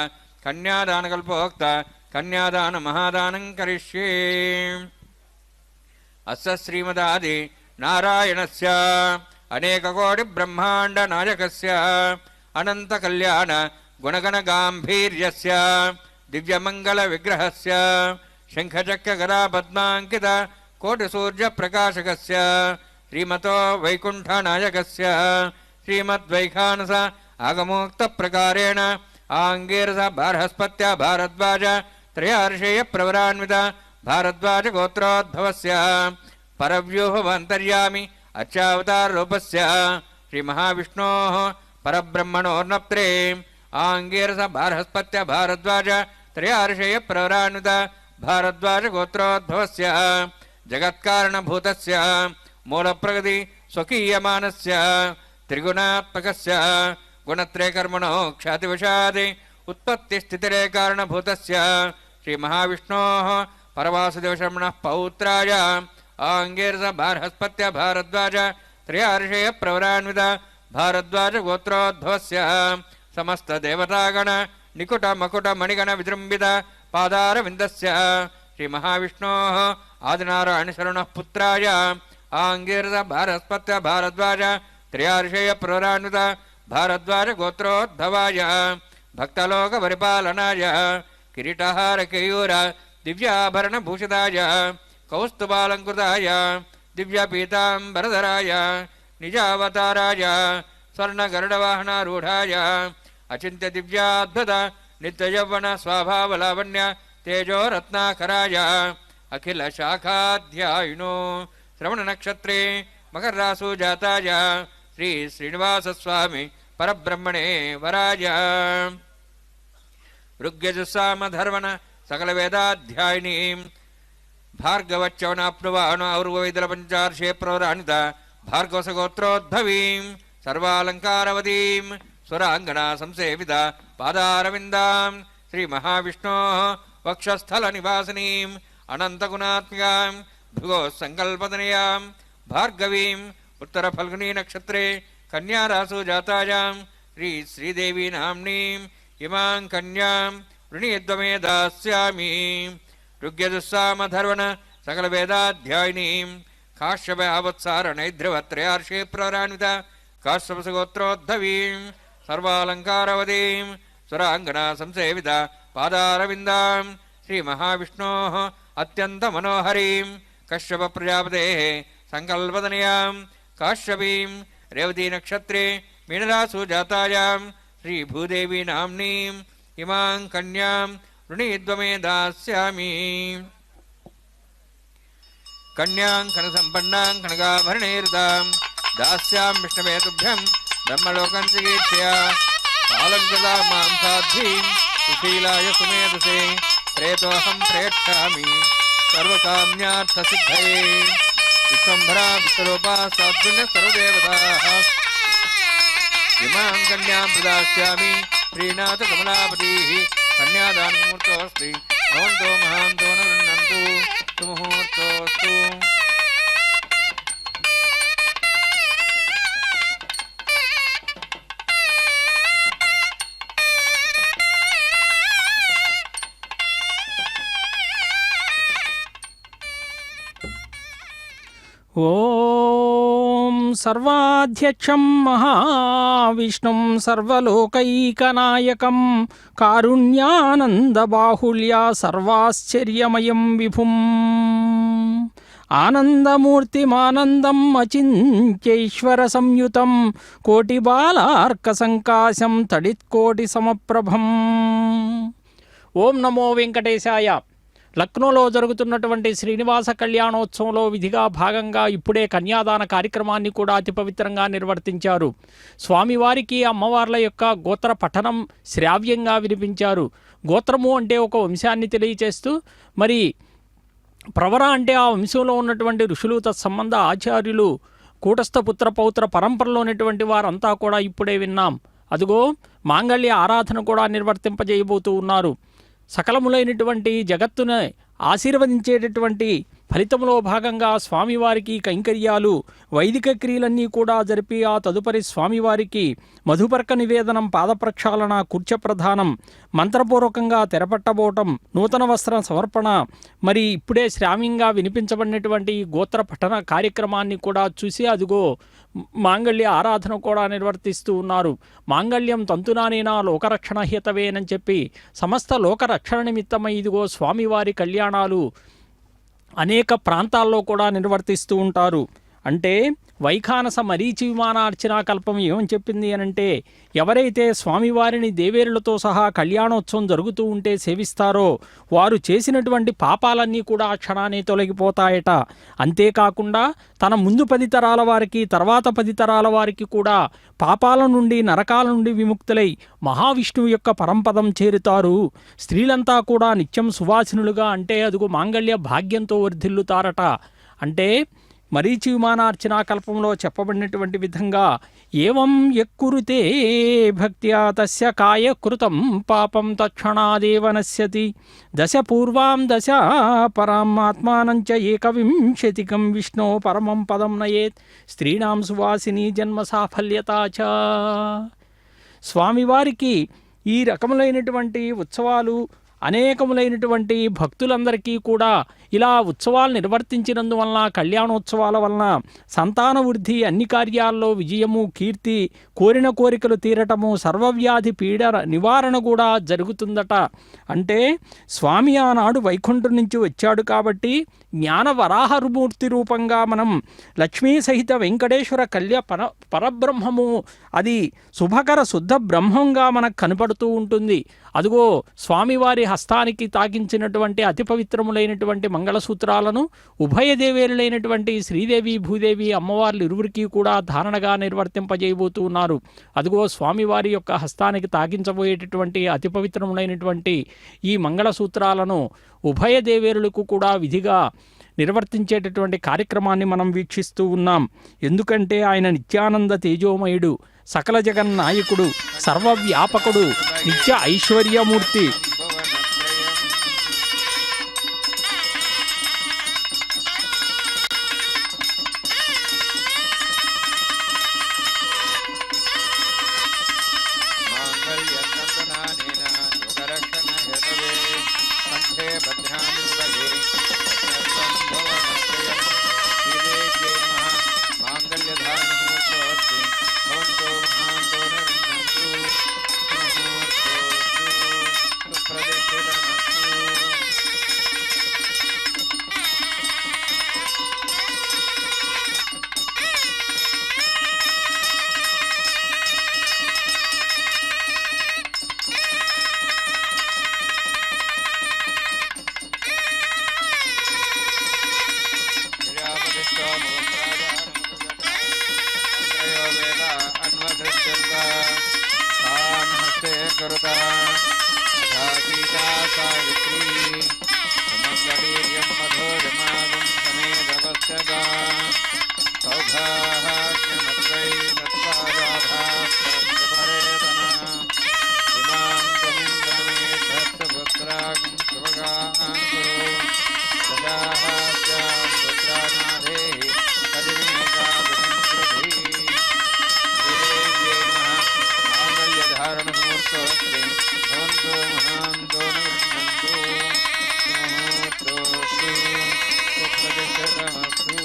कन्यादानकल्पोक्त कन्यादानमहादानं करिष्ये। अस्य श्रीमदादि नारायणस्य अनेककोटिब्रह्माण्डनायकस्य अनन्तकल्याण गुणगणगाम्भीर्यस्य दिव्यमङ्गलविग्रहस्य शङ्खचक्रगदापद्माङ्कित कोटिसूर्यप्रकाशकस्य श्रीमतो वैकुण्ठनायकस्य श्रीमद्वैखानस आगमोक्तप्रकारेण आङ्गीरस बार्हस्पत्य भारद्वाज त्रयार्षेयप्रवरान्वित भारद्वाज गोत्रोद्भवस्य परव्यूहवन्तर्यामि अर्चावताररूपस्य श्रीमहाविष्णोः परब्रह्मणोर्नप्त्रे आङ्गीरस बार्हस्पत्य भारद्वाज त्रयार्षेयप्रवरान्वित भारद्वाज गोत्रोद्भवस्य जगत्कारणभूतस्य मूलप्रकृति स्वकीयमानस्य त्रिगुणात्मकस्य गुणत्रयकर्मणो ख्यातिवशादि उत्पत्तिस्थितिरे कारणभूतस्य श्रीमहाविष्णोः परवासुदेवशर्मणः पौत्राय आङ्गीरस बार्हस्पत्य भारद्वाज त्रयार्षेयप्रवरान्वित भारद्वाज गोत्रोद्भवस्य समस्त देवतागण निकुट मकुट मणिगण विजृम्भित पादारविन्दस्य श्रीमहाविष्णोः आदिनारायणशरणः पुत्राय आङ्गीरस बार्हस्पत्य भारद्वाज त्रयार्षेयप्रवरान्वित भारद्वाज गोत्रोद्भवाय भक्तलोकपरिपालनाय किरीटहार केयूर दिव्याभरणभूषिताय कौस्तुभालङ्कृताय दिव्यपीताम्बरधराय निजावताराय स्वर्णगरुडवाहनारूढाय अचिन्त्य दिव्याद्भुत नित्ययौवन स्वाभावलावण्य तेजोरत्नाकराय अखिल शाखाध्यायिनो श्रवणनक्षत्रे मकररासु जाताय श्री श्रीनिवासस्वामी परब्रह्मणे वराय ऋग्यजुस्सामधर्वण सकलवेदाध्यायिनीं भार्गवच्चवनाप्नुवाण और्वैदलपञ्चार्षे प्रवरान्वित भार्गवसगोत्रोद्भवीं सर्वालङ्कारवतीं स्वराङ्गना संसेवित पादारविन्दां श्रीमहाविष्णोः వక్షస్థల నివాసినీం అనంతగుణాత్మికాం భృగో సంకల్పదనయాం భార్గవీం ఉత్తర ఫల్గునీ నక్షత్రే కన్యారాసు జాతాయాం శ్రీదేవీ నామ్నీం ఇమాం కన్యాం వృణీద్వమే దాస్యామి ఋగ్యదుస్సామధర్వణ సకల వేదాధ్యాయినీం కాశ్యపవత్సారణైద్రవత్రయార్షే ప్రరాణిత కాశ్యపసగోత్రోద్ధవీం సర్వాలంకారవదీం సురాంగనా సంసేవిత పాదారవిందాం శ్రీమహావిష్ణోః అత్యంత మనోహరీం కశ్యప ప్రజాపతేః సంకల్పదనయాం కాశ్యపీం రేవతీ నక్షత్రే మీనరాసు జాతాయాం శ్రీభూదేవీ నామ్నీం ఇమాం కన్యాం వృణీద్వమే దాస్యామి కన్యాం కనసంపన్నాం కనకాభరణైర్దాం దాస్యాం విష్ణవే తుభ్యం బ్రహ్మలోకం చికీర్ష్య కాలంకృతా మాం సాధ్వీం సుశీలాయ సుమేధసే ప్రేతోహం ప్రేక్షామి సర్వకామ్యార్థసిద్ధయే విశ్వంభరా విశ్వరూపా సాధ్విన్య సర్వదేవతాః ఇమాం కన్యాం ప్రదాస్యామి శ్రీనాథ కమలాపతిః కన్యాదానముహూర్తోऽస్తి భవంతో మహాంతో న గృహ్ణन्तు సుముహూర్తోऽస్తు ఓం సర్వాధ్యక్షం మహావిష్ణుం సర్వలోకైకనాయకం కారుణ్యానందబాహుళ్యా సర్వాశ్చర్యమయం విభుం ఆనందమూర్తిమానందం అచింత్యైశ్వర సంయుతం కోటిబాలార్కసంకాశం తడిత్కోటి సమప్రభం. ఓం నమో వెంకటేశాయ. లక్నోలో జరుగుతున్నటువంటి శ్రీనివాస కళ్యాణోత్సవంలో విధిగా భాగంగా ఇప్పుడే కన్యాదాన కార్యక్రమాన్ని కూడా అతి పవిత్రంగా నిర్వర్తించారు. స్వామివారికి అమ్మవార్ల యొక్క గోత్ర పఠనం శ్రావ్యంగా వినిపించారు. గోత్రము అంటే ఒక వంశాన్ని తెలియచేస్తూ, మరి ప్రవర అంటే ఆ వంశంలో ఉన్నటువంటి ఋషులు, తత్సంబంధ ఆచార్యులు, కూటస్థ పుత్ర పౌత్ర పరంపరలో ఉన్నటువంటి వారంతా కూడా ఇప్పుడే విన్నాం. అదుగో మాంగళ్య ఆరాధన కూడా నిర్వర్తింపజేయబోతూ ఉన్నారు. సకలములైనటువంటి జగత్తును ఆశీర్వదించేటటువంటి ఫలితంలో భాగంగా స్వామివారికి కైంకర్యాలు, వైదిక క్రియలన్నీ కూడా జరిపి ఆ తదుపరి స్వామివారికి మధుపర్క నివేదనం, పాదప్రక్షాళన, కూర్చప్రధానం, మంత్రపూర్వకంగా తెరపట్టబోవటం, నూతన వస్త్ర సమర్పణ, మరి ఇప్పుడే శ్రావ్యంగా వినిపించబడినటువంటి గోత్ర పఠన కార్యక్రమాన్ని కూడా చూసి అదిగో మాంగళ్య ఆరాధన కూడా నిర్వర్తిస్తూ ఉన్నారు. మాంగళ్యం తంతునానేనా లోకరక్షణ హితవేనని చెప్పి సమస్త లోకరక్షణ నిమిత్తమై ఇదిగో స్వామివారి కళ్యాణాలు అనేక ప్రాంతాల్లో కూడా నిర్వర్తిస్తూ ఉంటారు. అంటే వైఖానస మరీచి విమానార్చనా కల్పం ఏమని చెప్పింది అనంటే, ఎవరైతే స్వామివారిని దేవేరులతో సహా కళ్యాణోత్సవం జరుగుతూ ఉంటే సేవిస్తారో వారు చేసినటువంటి పాపాలన్నీ కూడా ఆ క్షణాన్ని తొలగిపోతాయట. అంతేకాకుండా తన ముందు 10 తరాల వారికి, తర్వాత 10 తరాల వారికి కూడా పాపాల నుండి, నరకాల నుండి విముక్తులై మహావిష్ణువు యొక్క పరంపదం చేరుతారు. స్త్రీలంతా కూడా నిత్యం సువాసినులుగా, అంటే అదుగు మాంగళ్య భాగ్యంతో వర్ధిల్లుతారట. అంటే మరీచి విమానార్చనా కల్పంలో చెప్పబడినటువంటి విధంగా ఏవం యక్కురుతే భక్త్యా తస్య కాయ కృతం పాపం తక్షణాదేవ నశ్యతి దశ పూర్వాం దశ పరాం ఆత్మానంచ ఏకవింశతికం విష్ణో పరమం పదం నయేత్ స్త్రీణాం సువాసిని జన్మ సాఫల్యతా చ. స్వామివారికి ఈ రకములైనటువంటి ఉత్సవాలు అనేకములైనటువంటి భక్తులందరికీ కూడా ఇలా ఉత్సవాలు నిర్వర్తించినందువలన, కళ్యాణోత్సవాల వలన సంతాన వృద్ధి, అన్ని కార్యాల్లో విజయము, కీర్తి, కోరిన కోరికలు తీరటము, సర్వవ్యాధి పీడ నివారణ కూడా జరుగుతుందట. అంటే స్వామి ఆనాడు వైకుంఠం నుంచి వచ్చాడు కాబట్టి జ్ఞాన వరాహమూర్తి రూపంగా మనం లక్ష్మీ సహిత వెంకటేశ్వర పరబ్రహ్మము, అది శుభకర శుద్ధ బ్రహ్మంగా మనకు కనపడుతూ ఉంటుంది. అదిగో స్వామివారి హస్తానికి తాకించినటువంటి అతి పవిత్రములైనటువంటి మంగళసూత్రాలను ఉభయదేవేరులైనటువంటి శ్రీదేవి, భూదేవి అమ్మవార్లు ఇరువురికి కూడా ధారణగా నిర్వర్తింపజేయబోతూ ఉన్నారు. అదిగో స్వామివారి యొక్క హస్తానికి తాకించబోయేటటువంటి అతి పవిత్రములైనటువంటి ఈ మంగళసూత్రాలను ఉభయదేవేరులకు కూడా విధిగా నిర్వర్తించేటటువంటి కార్యక్రమాన్ని మనం వీక్షిస్తూ ఉన్నాం. ఎందుకంటే ఆయన నిత్యానంద తేజోమయుడు, సకల జగన్నాయకుడు, సర్వవ్యాపకుడు, నిత్య ఐశ్వర్యమూర్తి. अन्वदृश्यन्ता तान् हस्ते कुरुता यथा सीता सावित्री सुमङ्गलीर्यं मधुरमागं समेधवस्यता सौभाग्यमत्वै तत्पादाधास्तपरेतना इमां त्वमिन्द्रमेधस्तपुत्रागं सुभगां कुरु दशास्यां पुत्रानाधेहि तदिमेकादशंकृति देव्यै नमः माङ्गल्यधारणसमूर्तोऽस्ति भवन्तो महान्तो निवृण्णन्तु मुहूर्तोऽस्तु सुप्रतिष्ठितमस्तु।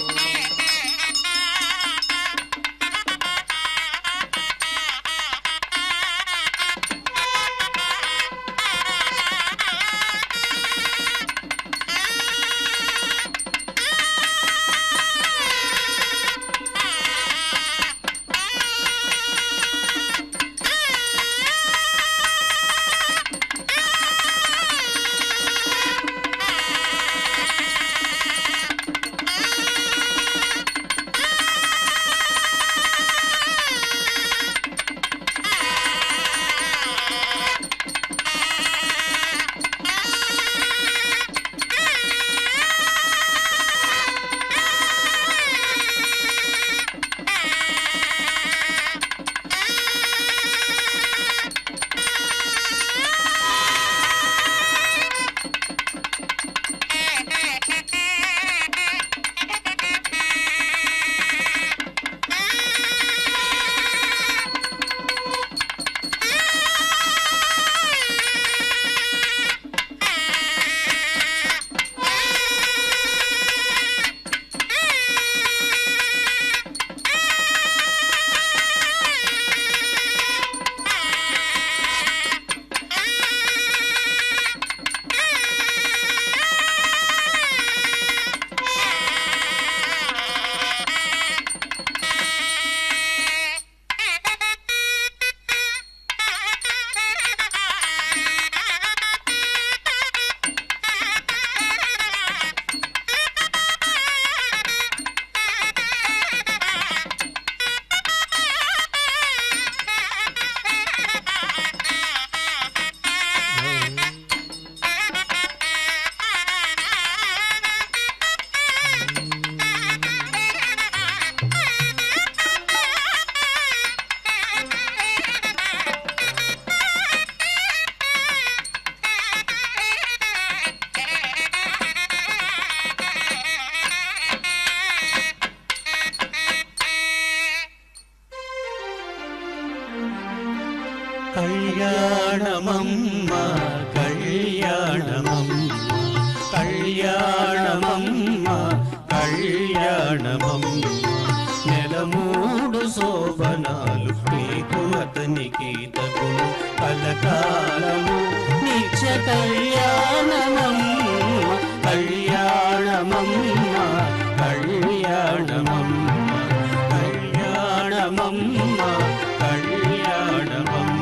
కళ్యాణమమ్మ కళ్యాణమమ్మ కళ్యాణమమ్మ కళ్యాణమమ్మ నెలమూడు శోభనాలు నీకు అతనికి తగును కలకాలము నిత్య కళ్యాణమమ్మ కళ్యాణమమ్మ కళ్యాణమమ్మ కళ్యాణమమ్మ కళ్యాణమమ్మ.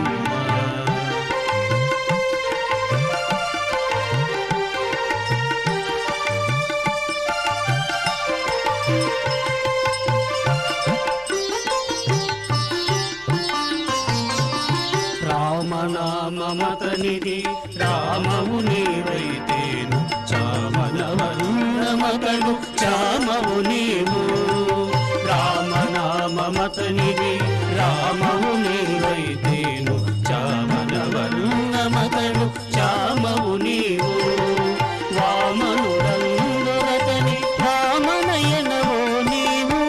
రామనామమతనిది రామము నీవైతేను చామనవన్నమతడు చామవు నీవు. రామనామమతనిది రామము నీవైతేను చామనవన్నమతడు చామవు నీవు. వామనుడందురతని వామనయనవో నీవు.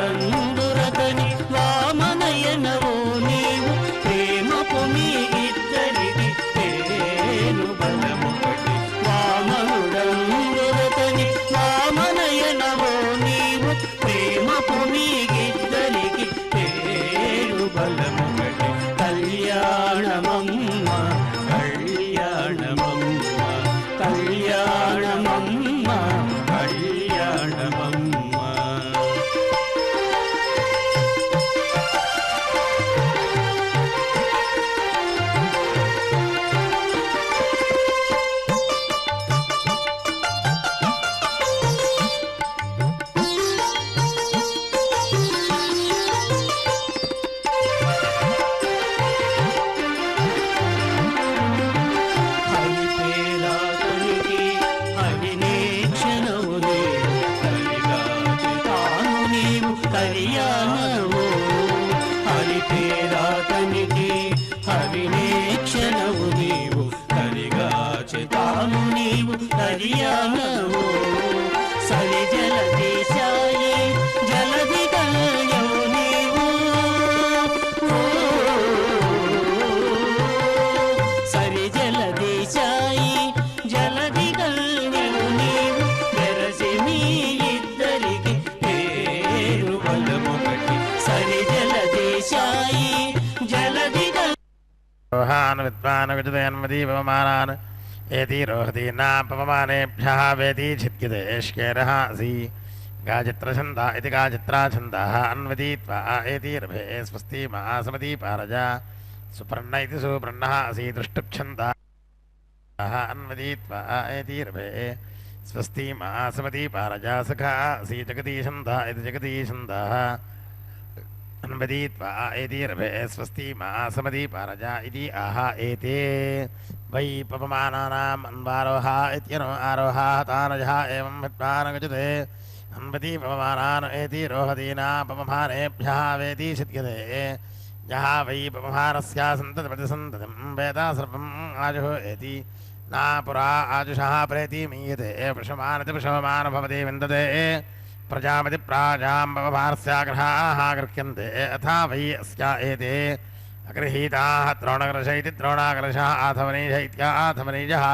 వామనుడందురతని వామనయనవో నీవు. ప్రేమపు మీ ఇద్దరిది తేను బలమొకటి. వామనుడందురతని వామనయన కళ్యాణము సరి జలదేశాయి జలధి కళ్యము నీవు సరి జలదేశాయి జలధి కళ్యము నీవు వెరసి మీ ఇద్దరికి పేరు బలమొకటి సరి జలదేశాయి జలధి రోహాన్ విద్వాన్ విజదయన్మదీపమానాన్ ఏతి రోహదీనాం పవమానేభ్యः వేతి ఛిద్యదేష్కేరः అసి గాయత్రఛందా ఇది గాయత్రాఛందాः అన్వదీత్వా ఏతిర్భే స్వస్తి మహాసమతి పారజా సుపర్ణ ఇది సుపర్ణः అసి దృష్టుఛందాः అన్వదీత్వా ఏతిర్భే స్వస్తి మహాసమతి పారజా సఖా అసి జగదీఛందా ఇది జగదీఛందాः अन्वदीत्वा एतिर्भे स्वस्ति महासमति पारजा इति आह एते वै पवमानानाम् अन्वारोहा इत्यनो आरोहा तानजः एवं विद्वान् गजते अन्वदी पवमानान् एति रोहदीना पवमानेभ्यः वेति शित्यते यः वै पवमानस्य सन्ततिप्रतिसन्ततिं वेदा सर्वम् आजुः एति नापुरा आजुषः प्रेति मीयते पशुमानति पशुमान भवति विन्दते प्रजापति प्राजाम्बवभारस्याग्रहाः गृह्यन्ते अथा वै अस्या एते अगृहीताः द्रोणकर्ष इति द्रोणाकर्षः आथवनीज इत्याथवनीजः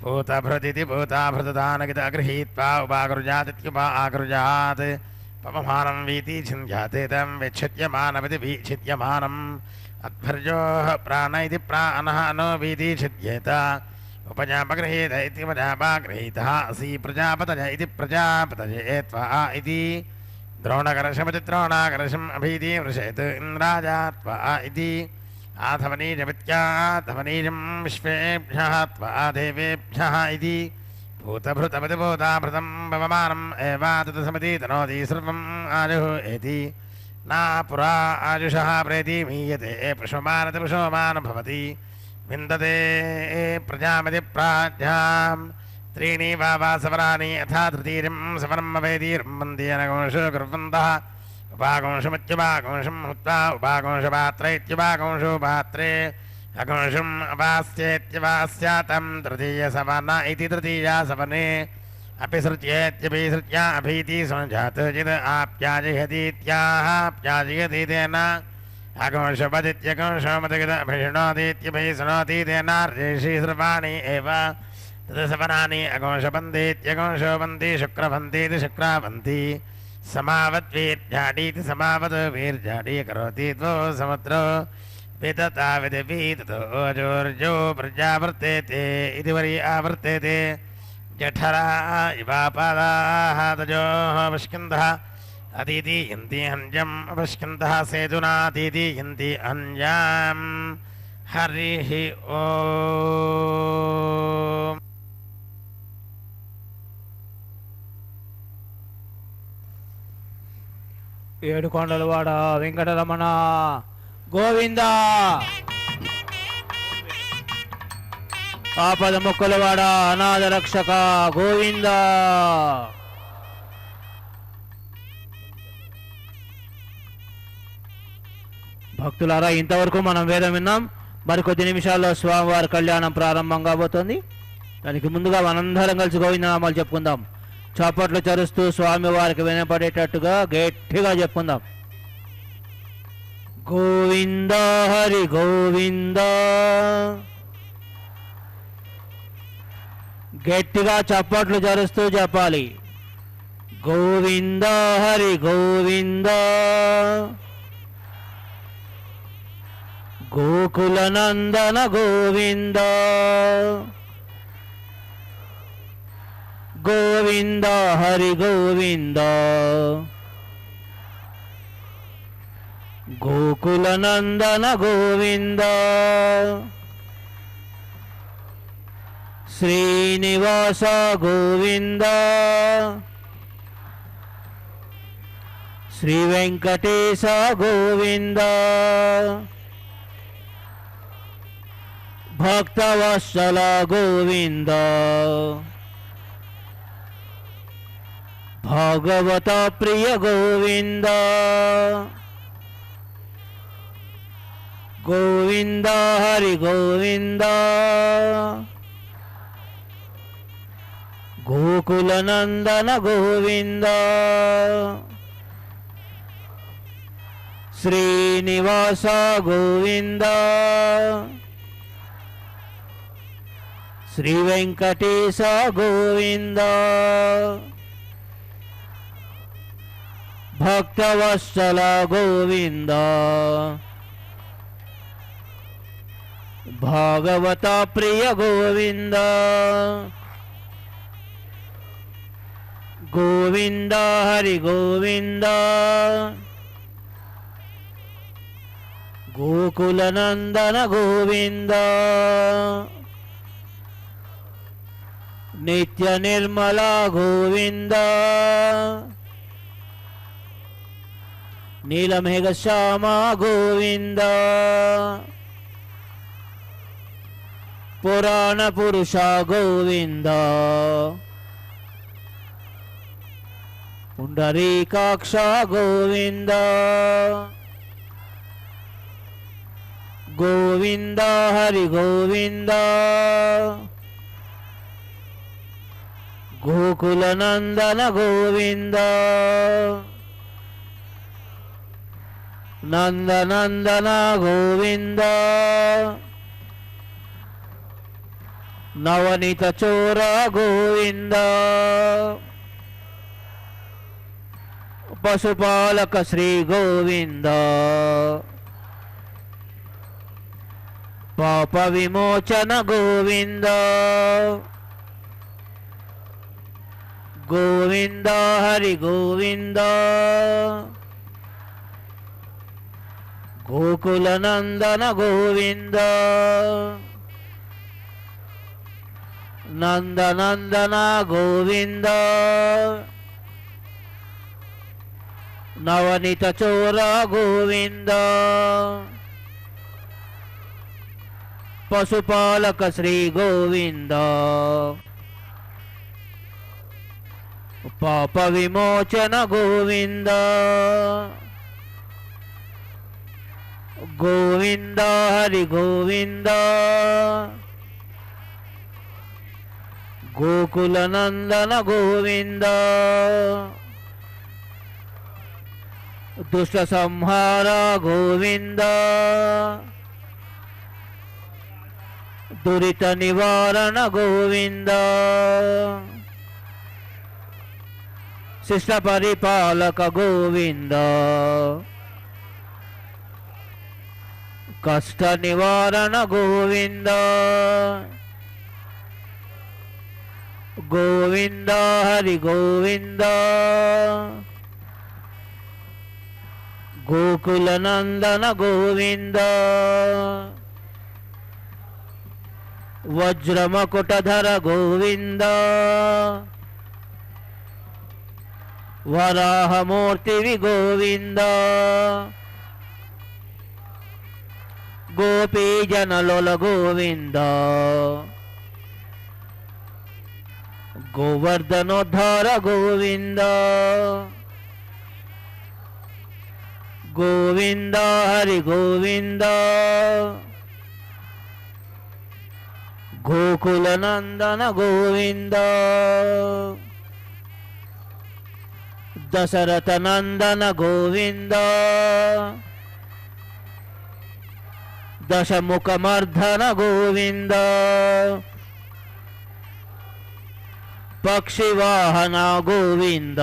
भूतभृदिति भूताभृतदानगित अगृहीत्वा उपागृजादित्युपा आगृजात् पवमानं वीति छिन्द्याते तं विच्छिद्यमानमिति वीच्छिद्यमानम् अध्वर्योः प्राण इति प्राणः नो वीति छिद्येत उपजापगृहीत इति उपजापागृहीतः असि प्रजापतज इति प्रजापतये त्वा इति द्रोणकर्षमिति द्रोणाकर्षम् अभीति वृषेत् इन्द्राजा त्वा इति आथवनीजमित्याथवनीजं विश्वेभ्यः त्वा देवेभ्यः इति भूतभृतमिति भूताभृतं पवमानम् एवातसमिति तनोति सर्वम् आजुः इति नापुरा आजुषः प्रेति मीयते पशुमानति पशुमान् भवति विन्दते प्रजामति प्राज्ञां त्रीणि वा सवराणि यथा तृतीयं सवरम् अवेदीर्ं वन्द्येनगुंशो कुर्वन्तः उपागुंशमित्युपागुंशं हुत्वा उपागुंशपात्रे इत्युपागुंशो पात्रे अगुंशम् अपास्येत्युपास्यातं तृतीयसवन इति तृतीया सवने अपि सृज्येत्यभिसृज्या अभीति संजात चित् आप्याजयतीत्याप्याजयति तेन अगुंशपदित्यगुंशोमतिगतभिषणोतीत्यभिषणोति तेनार्जेषि सर्वाणि एव तदसवनानि अगुंशपन्तीत्यगुंशोपन्ति शुक्रपन्तीति शुक्रापन्ति समावद्वीर्जाडीति समावद् वीर्जाडी करोति द्वौ समुद्रो विदता विदिवि ततो अजोर्जो प्रजावर्तेते इति वरि आवर्तेते जठरा इवापादाः तजोः पश्किन्दः अतीति यन्ति हञ्जम् अपश्किन्दः सेतुनातीति यन्ति हञ्जाम् हरिः ओम् ఏడుకొండలవాడ వెంకటరమణ గోవిందా ఆపద మొక్కలవాడ అనాథ రక్షక గోవిందా భక్తులారా ఇంతవరకు మనం వేదం విన్నాం. మరికొద్ది నిమిషాల్లో స్వామివారి కళ్యాణం ప్రారంభం కాబోతోంది. దానికి ముందుగా మనందరం కలిసి గోవిందనామాలు చెప్పుకుందాం. చప్పట్లు చరుస్తూ స్వామివారికి వినపడేటట్టుగా గట్టిగా చెప్పుకుందాం. గోవింద హరి గోవింద. గట్టిగా చప్పట్లు చరుస్తూ చెప్పాలి. గోవింద హరి గోవింద. గోకుల నందన గోవింద. గోవింద హరి గోవింద. గోకుల నందన గోవింద. శ్రీనివాస గోవింద. శ్రీ వెంకటేశ గోవింద. భక్తవత్సల గోవింద. భాగవత ప్రియ గోవింద. గోవింద హరి గోవింద. గోకులనందన గోవింద శ్రీనివాస గోవింద శ్రీ వెంకటేశ గోవింద భక్తవత్సల గోవింద భాగవత ప్రియ గోవింద గోవింద హరి గోవింద గోకులనందన గోవింద నిత్య నిర్మల గోవింద నీలమేఘ శ్యామ గోవింద పురాణ పురుష గోవింద పుండరీకాక్ష గోవింద గోవింద హరి గోవింద గోకులనందన గోవింద నందనందన గోవింద నవనీత చోర గోవింద పశుపాలక శ్రీ గోవింద పాప విమోచన గోవింద గోవింద హరి గోవింద గోకులనందన గోవింద నందనందన గోవింద నవనీత చోర గోవింద పశుపాలక శ్రీ గోవింద పాప విమోచన గోవింద గోవింద హరి గోవింద గోకులనందన గోవింద దుష్ట సంహార గోవింద దురిత నివారణ గోవింద శిష్ట పరిపాలక గోవింద కష్ట నివారణ గోవింద గోవింద హరి గోవింద గోకులనందన గోవింద వజ్రమకుటధర గోవింద వరాహమూర్తివి గోవింద గోపీజనలోల గోవింద గోవర్ధనోద్ధార గోవింద గోవింద హరి గోవింద గోకులనందన గోవింద దశరథ నందన గోవింద దశముఖమర్ధన గోవింద పక్షివాహన గోవింద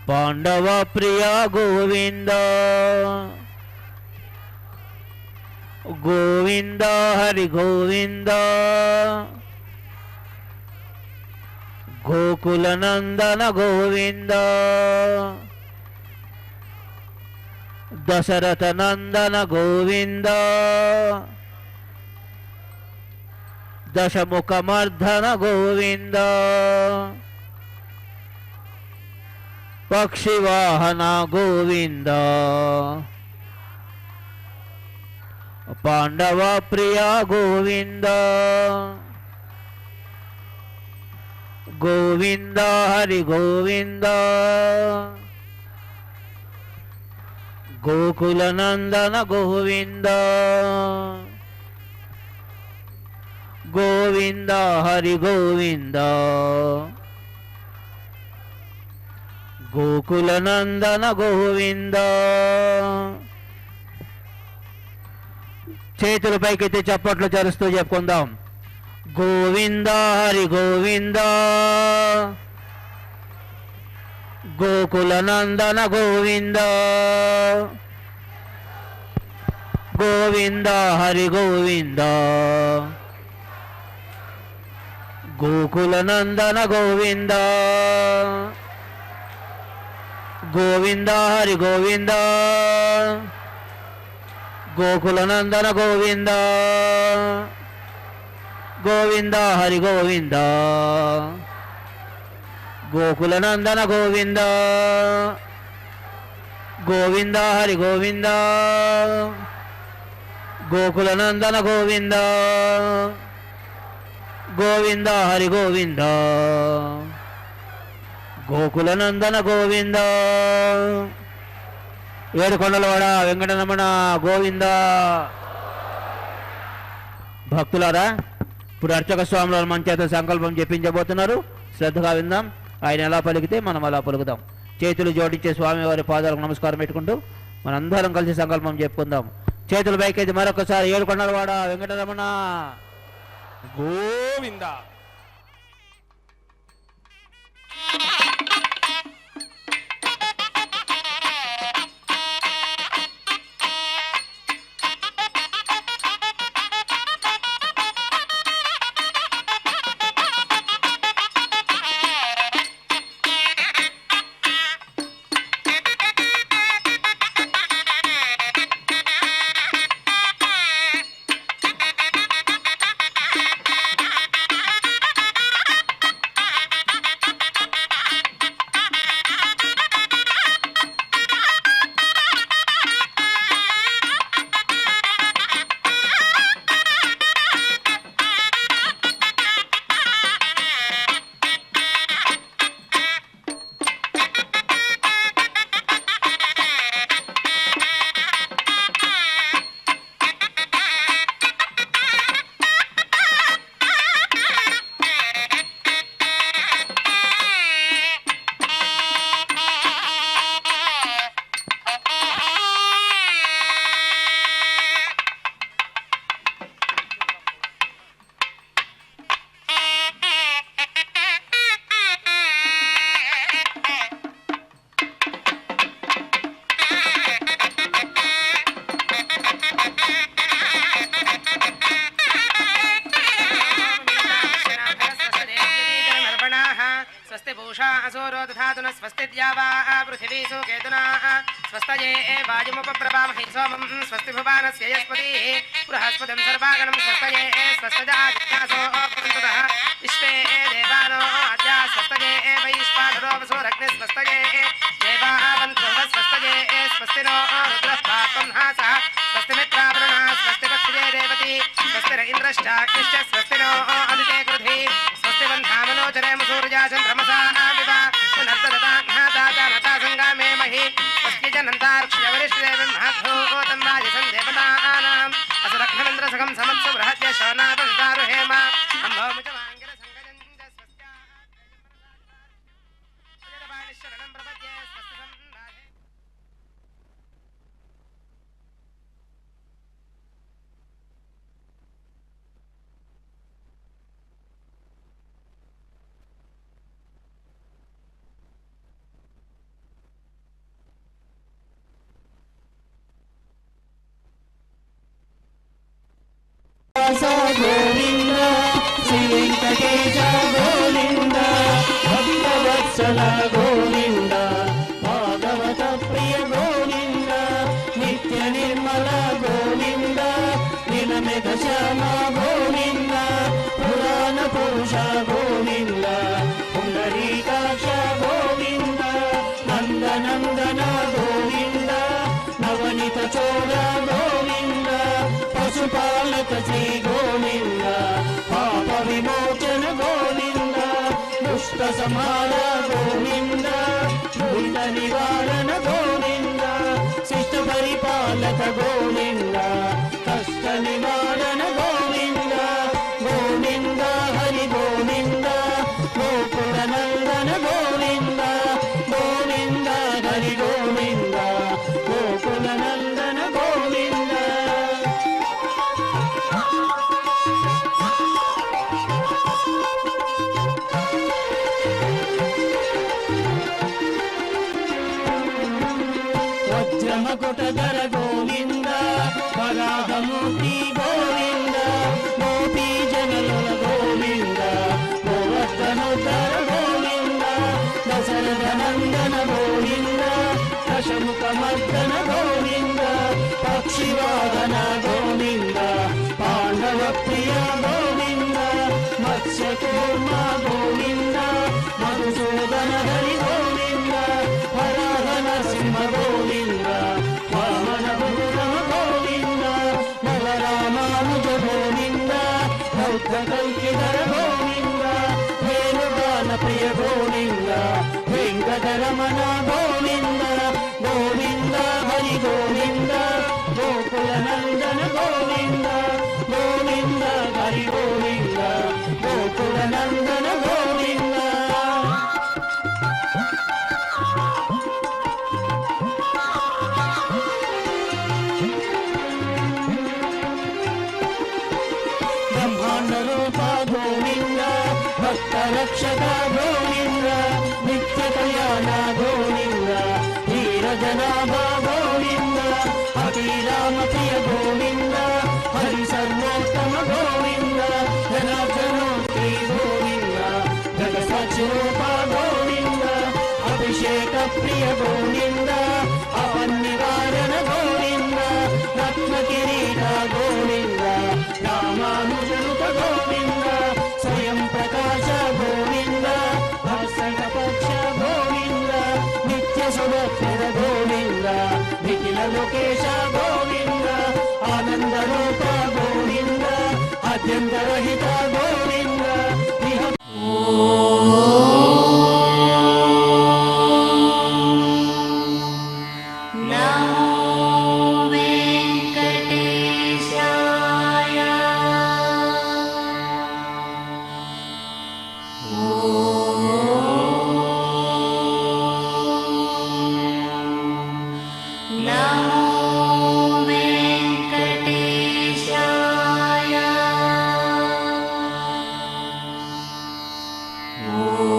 పాండవ ప్రియ గోవింద గోవింద హరి గోవింద గోకులనందన గోవింద దశరథ నందన గోవింద దశముఖమర్ధన గోవింద పక్షివాహన గోవింద పాండవ ప్రియ గోవింద గోవింద హరి గోవింద గోకులనందన గోవింద గోవింద హరి గోవింద గోకుల నందన గోవింద. చేతులు పైకెత్తి చప్పట్లు చరుస్తూ చెప్పుకుందాం. గోవింద హరి గోవింద గోకుల నందన గోవింద గోవింద హరి గోవింద గోకుల నందన గోవింద గోవింద హరి గోవింద గోకుల నందన గోవింద గోవింద హరి గోవింద గోకుల నందన గోవింద గోవింద హరి గోవింద గోకుల నందన గోవింద గోవింద హరి గోవింద గోకుల నందన గోవింద. ఏడుకొండలవాడ వెంకటరమణ గోవింద. భక్తులారా, ఇప్పుడు అర్చక స్వాముల మన చేత సంకల్పం చెప్పించబోతున్నారు. శ్రద్ధగా విందాం. ఆయన ఎలా పలికితే మనం అలా పలుకుదాం. చేతులు జోడించే స్వామివారి పాదాలకు నమస్కారం పెట్టుకుంటూ మనందరం కలిసి సంకల్పం చెప్పుకుందాం. చేతులు పైకైతే మరొకసారి ఏడుకొండలవాడ వెంకటరమణ గోవింద. स्वस्तये वायुमुपप्रभामहि सोमं स्वस्ति भुवानस्य यस्पतिः बृहस्पतिं सर्वागणं स्वस्तये स्वस्तदादित्यासो पुरुषतः विश्वे देवानो अद्या स्वस्तये वैश्वानरो वसुरग्निः स्वस्तये देवावन्तु स्वस्तये स्वस्तिनो रुद्रः पात्वं हासः स्वस्ति मित्रावरुणः स्वस्ति पक्षिजे रेवती स्वस्तिर इन्द्रश्चाग्निश्च स्वस्तिनो अदिते कृधि स्वस्ति बन्धामनोचरेम सूर्या चन्द्रमसा विवा पुनर्ददाघ्नाता संगामे महि स्वस्ति जनन्तार्क्ष्यवरिष्ठदेवं महद्भूतं वायुसं देवतानाम् असुरघ्नमिन्द्रसखं समत्सु बृहद्य शोनापविदारुहेम अम्भोमुचवाङ्गिर सङ्गजञ्ज स्वस्त्या शरणं प्रपद्ये स्वस्ति सन्दाहे గోవింద శ్రీ వెంకటేశ గోవింద భక్తవత్సల గోవింద భాగవత ప్రియ గోవింద నిత్య నిర్మల గోవింద నిలమెఘ శ్యామ గోవింద పురాణ పురుష గోవింద పుండరీకాక్ష గోవింద నందనందన గోవింద నవనిత చోళ గోవింద పశుపాలక శ్రీ గోవింద పాప విమోచన గోవింద దుష్ట సంహార గోవింద దుష్ట నివారణ గోవింద శిష్ట పరిపాలక గోవింద కష్ట నివారణ గోవింద గోవింద మకుటధర గోవింద వరాహమూర్తి గోవింద గోపీ జనల గోవింద గోవర్ధనోద్ధర గోవింద దశరథ నందన గోవింద దశముఖమర్దన గోవింద పక్షివాహన గోవింద పాండవ ప్రియ గోవింద మత్స్యకూర్మ గోవింద మధుసూదన హరి గోవింద వరాహ నరసింహ గోవింద వామన భూరమ గోవింద నవరామానుజ గోవింద బౌద్ధ కల్కిధర గోవింద వేణుగాన ప్రియ గోవింద వెంకటరమణ గోవింద గోవింద హరి గోవింద గోకుల నందన గోవింద గోవింద హరి గోవింద గోకుల నందన గోవింద బ్రహ్మాండ రూప గోవింద భక్త రక్షక గోవింద నిత్య కళ్యాణ గోవింద వీర జనాభ గోవింద అభిరామ ప్రియ గోవింద హరి సర్వోత్తమ గోవింద జనార్దనోత్రి గోవింద జగసాక్షి రూప గోవింద అభిషేక ప్రియ గోవింద అపన్నివారణ గోవింద రత్న కిరీట గోవింద రామానుజనుత గోవింద స్వయం ప్రకాశ గోవింద భాస్కర పక్ష గోవింద నిత్య సుభద్ర గోవింద నిఖిల లోకేశ గోవింద ఆనంద రూప గోవింద అత్యంతరహిత గోవింద ఓ